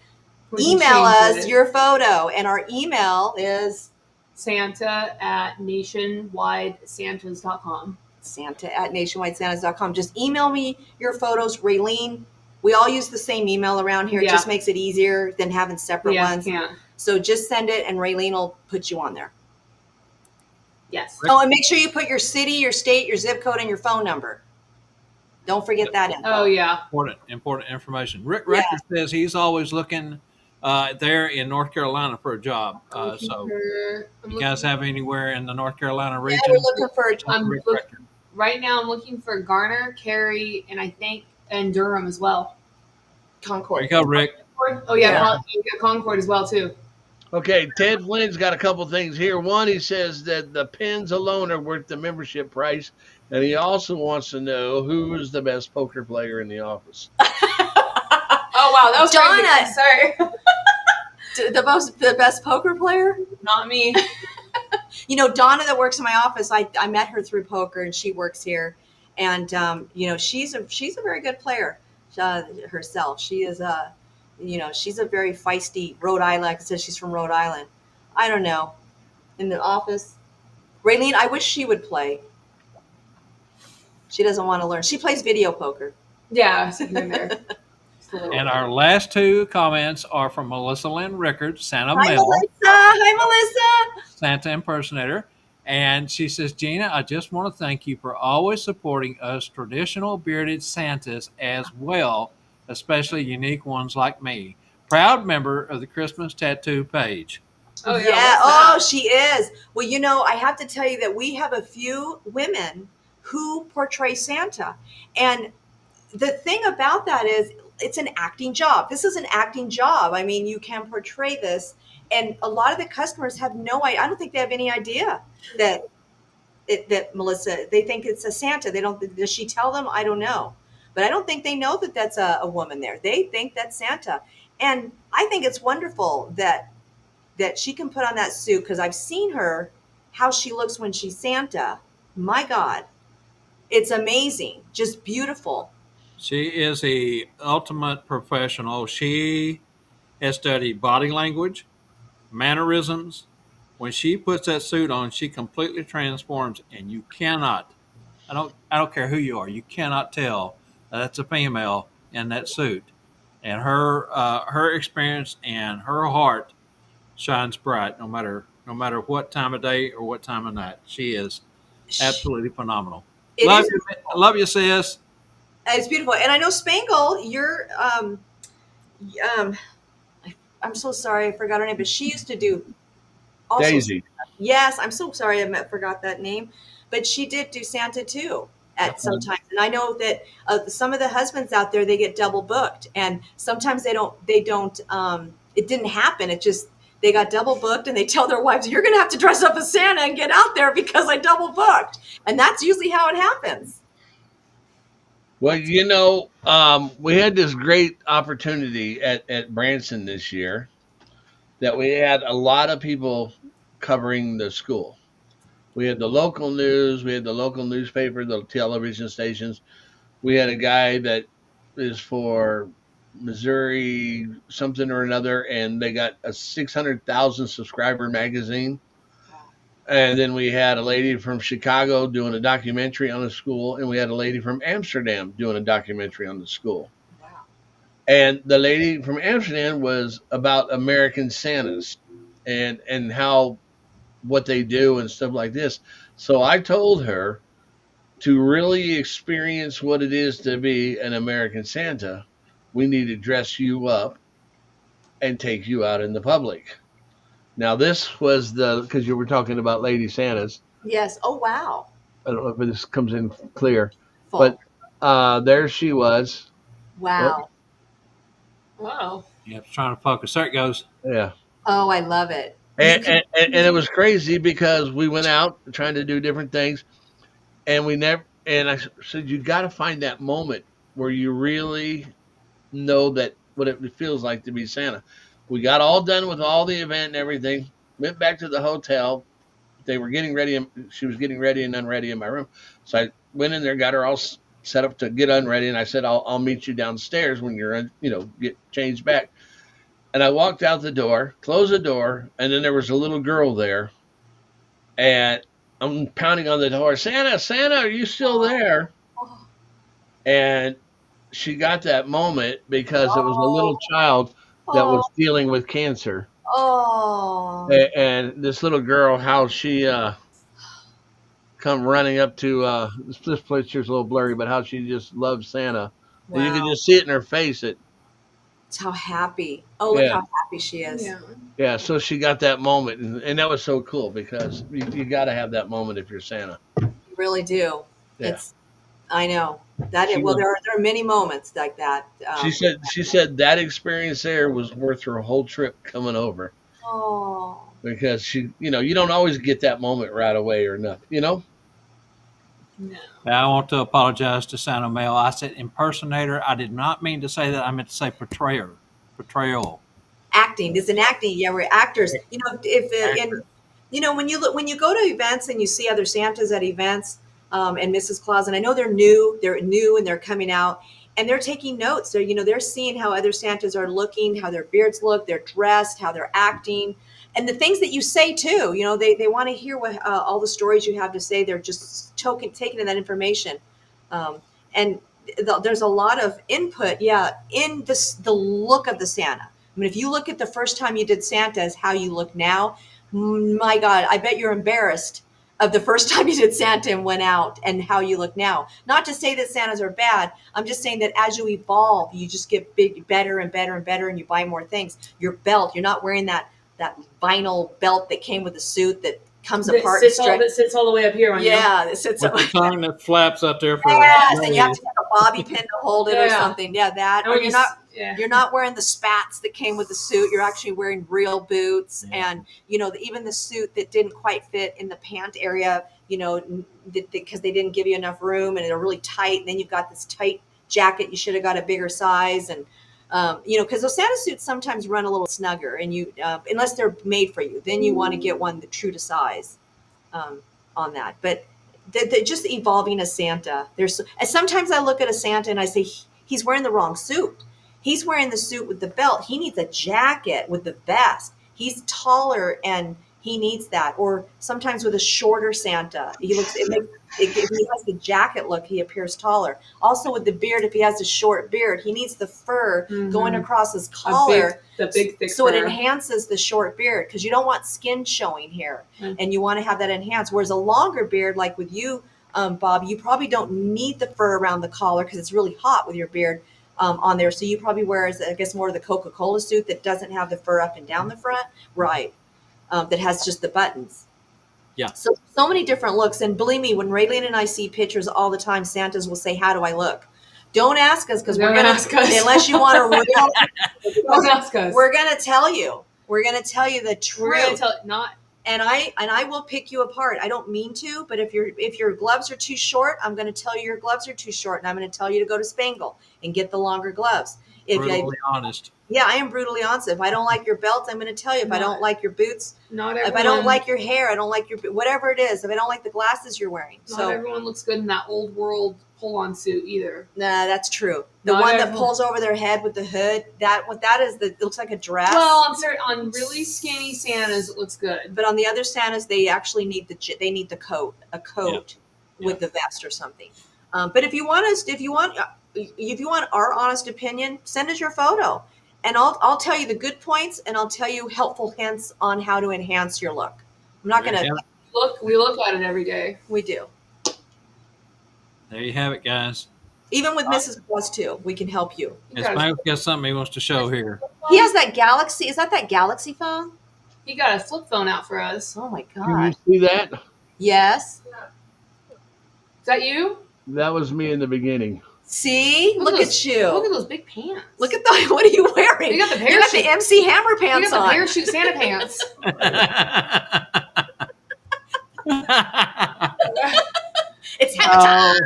email us your photo, and our email is Santa@nationwidesantas.com. Santa@nationwidesantas.com. Just email me your photos, Raylene. We all use the same email around here. It just makes it easier than having separate ones. Yeah. So just send it, and Raylene will put you on there. Yes. Oh, and make sure you put your city, your state, your zip code, and your phone number. Don't forget that info. Oh, yeah. Important information. Rick Rector says he's always looking there in North Carolina for a job. So you guys have anywhere in the North Carolina region? Yeah, we're looking for a job. Right now I'm looking for Garner, Cary, and Durham as well. Concord. There you go, Rick. Oh, yeah. Concord as well, too. Okay, Ted Flynn's got a couple things here. One, he says that the pins alone are worth the membership price, and he also wants to know who is the best poker player in the office. Oh, wow, that was Donna. Sorry. The best poker player? Not me. Donna that works in my office, I met her through poker, and she works here. And, she's a very good player herself. She is she's a very feisty Rhode Island. Like I said, she's from Rhode Island. I don't know. In the office. Raylene, I wish she would play. She doesn't want to learn. She plays video poker. Yeah, sitting in there. And our last two comments are from Melissa Lynn Rickards, Santa Hi, Mel. Melissa. Hi, Melissa. Santa impersonator. And she says, Gina, I just want to thank you for always supporting us traditional bearded Santas as well, especially unique ones like me. Proud member of the Christmas Tattoo page. Oh, yeah. Oh, she is. Well, I have to tell you that we have a few women who portray Santa. And the thing about that is it's an acting job. This is an acting job. I mean, you can portray this. And a lot of the customers have no idea. I don't think they have any idea that Melissa, they think it's a Santa. They don't, does she tell them? I don't know. But I don't think they know that that's a woman there. They think that's Santa. And I think it's wonderful that she can put on that suit, because I've seen her, how she looks when she's Santa. My God, it's amazing. Just beautiful. She is the ultimate professional. She has studied body language, mannerisms. When she puts that suit on, she completely transforms, and you cannot, I don't care who you are, you cannot tell that's a female in that suit. And her experience and her heart shines bright no matter what time of day or what time of night. She is absolutely phenomenal. Love you, sis. It's beautiful. And I know Spangle, you're I'm so sorry, I forgot her name, but she used to do also, Daisy. Yes, I'm so sorry I forgot that name, but she did do Santa too at sometimes. And I know that some of the husbands out there, they get double booked, and sometimes they don't. It didn't happen. It just they got double booked, and they tell their wives, "You're going to have to dress up as Santa and get out there because I double booked." And that's usually how it happens. Well, we had this great opportunity at Branson this year that we had a lot of people covering the school. We had the local news, we had the local newspaper, the television stations. We had a guy that is for Missouri something or another, and they got a 600,000 subscriber magazine. And then we had a lady from Chicago doing a documentary on the school, and we had a lady from Amsterdam doing a documentary on the school. Wow. And the lady from Amsterdam was about American Santas and how what they do and stuff like this. So I told her to really experience what it is to be an American Santa, we need to dress you up and take you out in the public. Now, this was because you were talking about Lady Santas. Yes. Oh, wow. I don't know if this comes in clear, Full. but there she was. Wow. Wow. Yeah, it's trying to focus. There it goes. Yeah. Oh, I love it. And it was crazy because we went out trying to do different things, and I said, you got to find that moment where you really know that what it feels like to be Santa. We got all done with all the event and everything, went back to the hotel. They were getting ready, and she was getting ready and unready in my room. So I went in there, got her all set up to get unready, and I said, I'll meet you downstairs when you're, get changed back. And I walked out the door, closed the door, and then there was a little girl there, and I'm pounding on the door, Santa, Santa, are you still there? And she got that moment because it was a little child that was dealing with cancer. Oh. And this little girl, how she come running up to this picture's a little blurry, but how she just loves Santa. Wow. And you can just see it in her face. It's how happy. Oh, look how happy she is. Yeah, so she got that moment, and that was so cool because you got to have that moment if you're Santa. You really do. Yeah. I know that. There are many moments like that. She said that experience there was worth her whole trip coming over. Oh. Because you don't always get that moment right away or nothing, No. I want to apologize to Santa Mel. I said impersonator. I did not mean to say that. I meant to say portrayer. Portrayal. Acting. It's an acting. Yeah, we're actors. When you go to events and you see other Santas at events, and Mrs. Claus, and I know they're new and they're coming out and they're taking notes. They're seeing how other Santas are looking, how their beards look, they're dressed, how they're acting, and the things that you say too. They want to hear what all the stories you have to say. They're just taking in that information, and there's a lot of input. Yeah, in the look of the Santa. I mean, if you look at the first time you did Santa as how you look now, my God, I bet you're embarrassed of the first time you did Santa and went out and how you look now. Not to say that Santas are bad. I'm just saying that as you evolve, you just get better and better and better, and you buy more things. Your belt, you're not wearing that vinyl belt that came with the suit that comes apart. That sits all the way up here on you. Yeah, that sits with the tongue that flaps out there for yes, and you have to have a bobby pin to hold it or something. Yeah, that. Or you're not wearing the spats that came with the suit. You're actually wearing real boots, and even the suit that didn't quite fit in the pant area, because they didn't give you enough room and they're really tight. And then you've got this tight jacket. You should have got a bigger size, and because those Santa suits sometimes run a little snugger, and unless they're made for you, then you want to get one true to size on that. But just evolving as Santa. Sometimes I look at a Santa and I say he's wearing the wrong suit. He's wearing the suit with the belt. He needs a jacket with the vest. He's taller and he needs that. Or sometimes with a shorter Santa, if he has the jacket look, he appears taller. Also with the beard, if he has a short beard, he needs the fur going across his collar. The big thick so fur. It enhances the short beard because you don't want skin showing here, and you want to have that enhanced. Whereas a longer beard, like with you, Bob, you probably don't need the fur around the collar because it's really hot with your beard. On there, so you probably wear, I guess, more of the Coca-Cola suit that doesn't have the fur up and down the front, right? That has just the buttons. Yeah. So many different looks, and believe me, when Raylene and I see pictures all the time, Santas will say, "How do I look?" Don't ask us because we're gonna ask us unless you want a real. Don't ask us. We're gonna tell you. We're going to tell you the truth. We're gonna tell not. And I will pick you apart. I don't mean to, but if your gloves are too short, I'm going to tell you your gloves are too short, and I'm going to tell you to go to Spangle and get the longer gloves. Brutally honest. Yeah, I am brutally honest. If I don't like your belt, I'm going to tell you. If I don't like your boots, Not everyone, if I don't like your hair, I don't like your whatever it is. If I don't like the glasses you're wearing, not everyone looks good in that old world pull-on suit either. Nah, that's true. The Not one that everyone. pulls over their head with the hood, that is it looks like a dress. Well, I'm certain on really skinny Santas it looks good. But on the other Santas, they actually need the coat, a coat Yeah. with the vest or something. But if you want our honest opinion, send us your photo, and I'll tell you the good points, and I'll tell you helpful hints on how to enhance your look. I'm not There gonna. you have it. We look at it every day. We do. There you have it, guys. Even with Mrs. Claus too, we can help you. It's Mike's got something he wants to show here. He has that Galaxy. Is that Galaxy phone? He got a flip phone out for us. Oh my Can God. you see that? Yes. Is that you? That was me in the beginning. See, look at you. Look at those big pants. Look at the. What are you wearing? You got the You got the parachute. MC Hammer You pants got the on. parachute Santa pants. It's hammer time.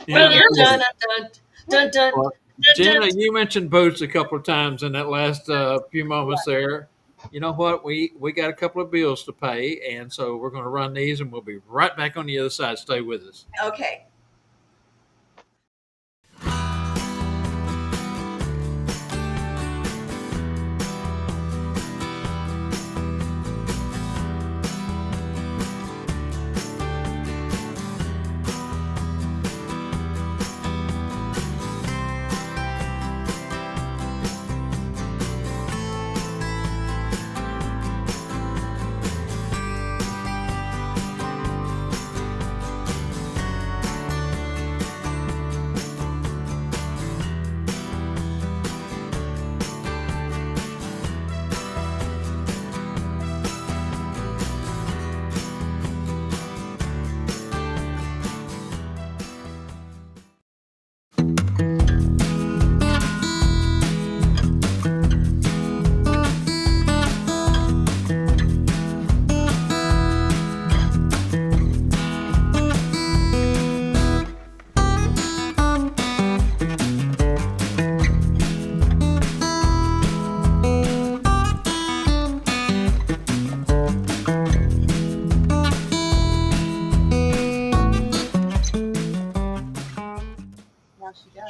Yeah. Dun, dun, dun, dun, dun, Well, Gina, you mentioned boots a couple of times in that last few moments there. You know what? We got a couple of bills to pay, and so we're going to run these, and we'll be right back on the other side. Stay with us. Okay.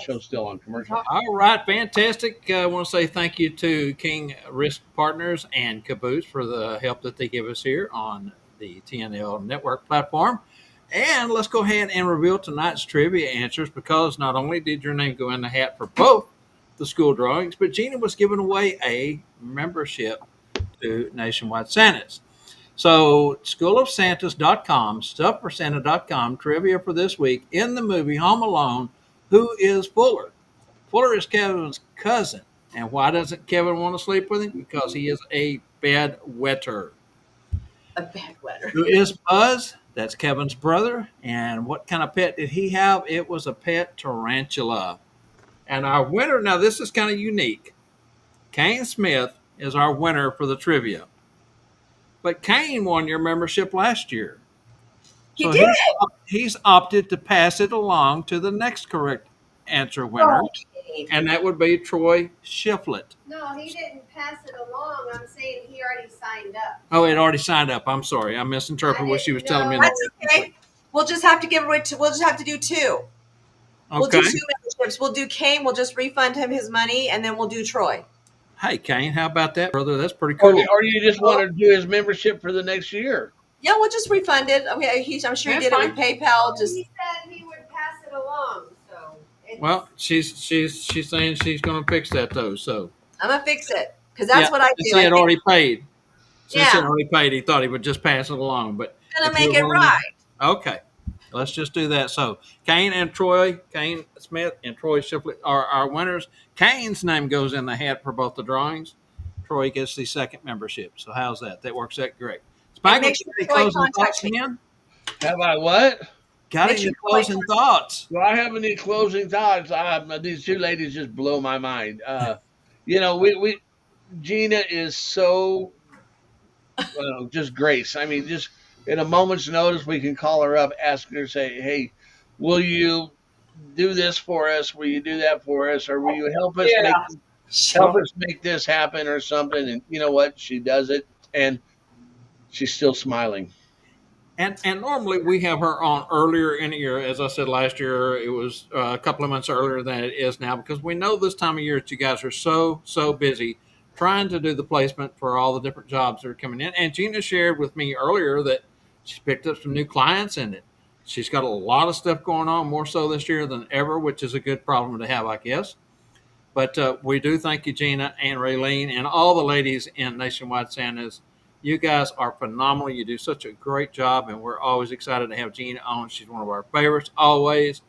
Show's still on commercial. All right, fantastic. I want to say thank you to King Risk Partners and Caboose for the help that they give us here on the TNL network platform. And let's go ahead and reveal tonight's trivia answers, because not only did your name go in the hat for both the school drawings, but Gina was giving away a membership to Nationwide Santas. So schoolofsantas.com, stuffforsanta.com, trivia for this week. In the movie Home Alone, who is Fuller? Fuller is Kevin's cousin. And why doesn't Kevin want to sleep with him? Because he is a bedwetter. A bedwetter. Who is Buzz? That's Kevin's brother. And what kind of pet did he have? It was a pet tarantula. And our winner, now this is kind of unique. Kane Smith is our winner for the trivia. But Kane won your membership last year. He did. He's opted to pass it along to the next correct answer winner, and that would be Troy Shiflett. No, he didn't pass it along. I'm saying he already signed up. Oh, it already signed up. I'm sorry, I misinterpreted what she was telling me. That's okay. We'll just have to give away. We'll just have to do two. We'll do Okay. two memberships. We'll do Kane. We'll just refund him his money, and then we'll do Troy. Hey, Kane, how about that, brother? That's pretty cool. Or you just want to do his membership for the next year? Yeah, we'll just refund it. Okay, I'm sure he That's did it with PayPal. Just He said he would pass it along. So it's, Well, she's saying she's going to fix that though. So I'm gonna fix it because that's what I since do. he had I think already paid. Since he Yeah. had already paid, he thought he would just pass it along. But I'm gonna if you're make it willing to- right. Okay, let's just do that. So Kane and Troy, Kane Smith and Troy Shiflett are our winners. Kane's name goes in the hat for both the drawings. Troy gets the second membership. So how's that? That works out great. Spike, make got sure any Troy closing contacts thoughts, me. man? Have I what? Got Make any sure Troy closing thoughts? Do I have any closing thoughts? These two ladies just blow my mind. You know, we Gina is so just grace. I mean, just in a moment's notice, we can call her up, ask her, say, "Hey, will you do this for us? Will you do that for us? Or will you Yeah. help us make this happen or something?" And you know what? She does it, and she's still smiling. And normally we have her on earlier in the year. As I said last year, it was a couple of months earlier than it is now because we know this time of year that you guys are so busy trying to do the placement for all the different jobs that are coming in. And Gina shared with me earlier that she picked up some new clients and it. She's got a lot of stuff going on, more so this year than ever, which is a good problem to have, I guess. But we do thank you, Gina and Raylene, and all the ladies in Nationwide Santas. You guys are phenomenal. You do such a great job, and we're always excited to have Gina on. She's one of our favorites always,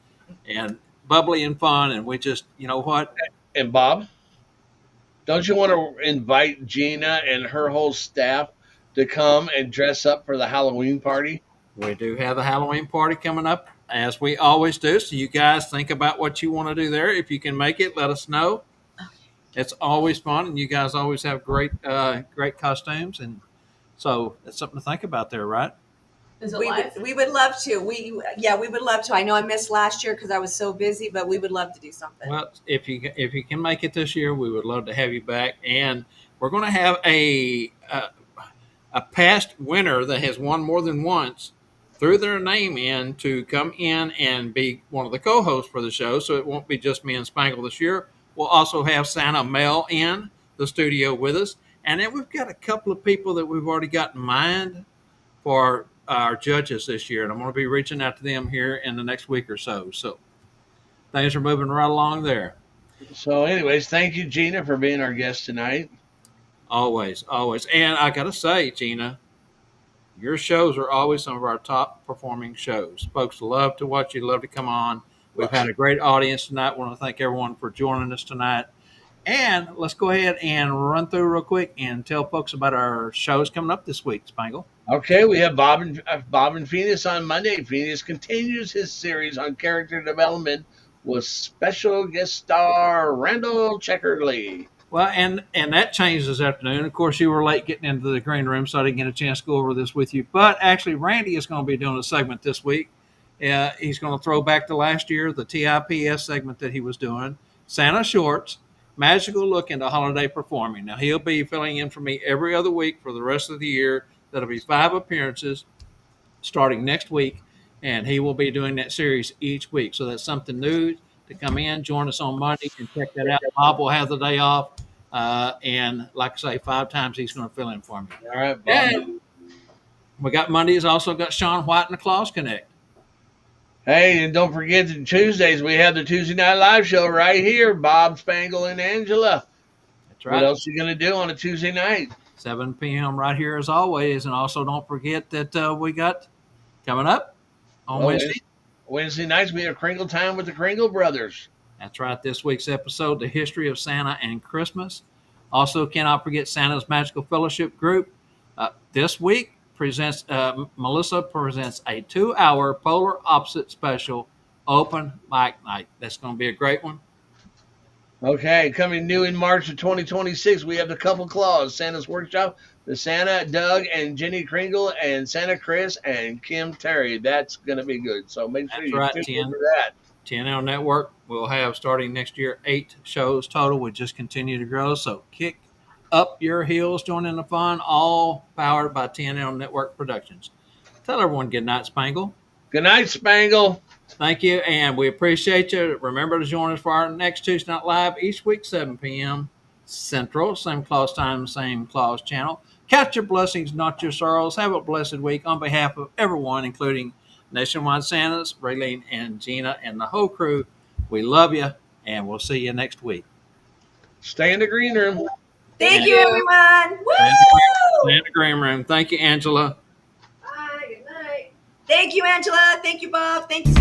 and bubbly and fun. And we just, you know what? And Bob, don't you want to invite Gina and her whole staff to come and dress up for the Halloween party? We do have the Halloween party coming up, as we always do. So you guys think about what you want to do there. If you can make it, let us know. It's always fun, and you guys always have great costumes, and so it's something to think about there, right? Is it We live? would, we would love to. We would love to. I know I missed last year because I was so busy, but we would love to do something. Well, if you can make it this year, we would love to have you back, and we're going to have a past winner that has won more than once threw their name in to come in and be one of the co-hosts for the show. So it won't be just me and Spangle this year. We'll also have Santa Mel in the studio with us. And then we've got a couple of people that we've already got in mind for our judges this year. And I'm going to be reaching out to them here in the next week or so. So things are moving right along there. So, anyways, thank you, Gina, for being our guest tonight. Always, always. And I got to say, Gina, your shows are always some of our top performing shows. Folks love to watch you, love to come on. We've had a great audience tonight. I want to thank everyone for joining us tonight. And let's go ahead and run through real quick and tell folks about our shows coming up this week, Spangle. Okay, we have Bob and Phoenix on Monday. Phoenix continues his series on character development with special guest star Randall Checkerly. Well, and that changed this afternoon. Of course, you were late getting into the green room, so I didn't get a chance to go over this with you. But actually, Randy is going to be doing a segment this week. He's going to throw back to last year, the TIPS segment that he was doing, Santa Shorts, Magical Look into Holiday Performing. Now, he'll be filling in for me every other week for the rest of the year. That'll be 5 appearances starting next week, and he will be doing that series each week. So that's something new to come in, join us on Monday, and check that out. Bob will have the day off, and like I say, 5 times he's going to fill in for me. All right, Bob. And we got Mondays, also got Sean White and the Claus Connect. Hey, and don't forget that Tuesdays we have the Tuesday Night Live show right here. Bob, Spangle, and Angela. That's right. What else are you going to do on a Tuesday night? 7 p.m. right here as always. And also don't forget that we got coming up on Wednesday. Wednesday nights we have Kringle Time with the Kringle Brothers. That's right. This week's episode, The History of Santa and Christmas. Also, cannot forget Santa's Magical Fellowship Group. This week, Melissa presents a 2-hour polar opposite special open mic night. That's going to be a great one. Okay, coming new in March of 2026, we have the Couple Claus, Santa's Workshop, the Santa, Doug, and Jenny Kringle, and Santa Chris, and Kim Terry. That's going to be good. So make sure you tune in for that. TNL Network will have, starting next year, 8 shows total. We just continue to grow. So kick up your heels, join in the fun, all powered by TNL Network Productions. Tell everyone good night, Spangle. Good night, Spangle. Thank you, and we appreciate you. Remember to join us for our next Tuesday Night Live each week, 7 p.m. Central. Same Claus time, same Claus channel. Count your blessings, not your sorrows. Have a blessed week on behalf of everyone, including Nationwide Santas, Raylene, and Gina, and the whole crew. We love you, and we'll see you next week. Stay in the green room. Thank you, everyone. Woo! Stay in the green room. Thank you, Angela. Bye. Good night. Thank you, Angela. Thank you, Bob. Thank you.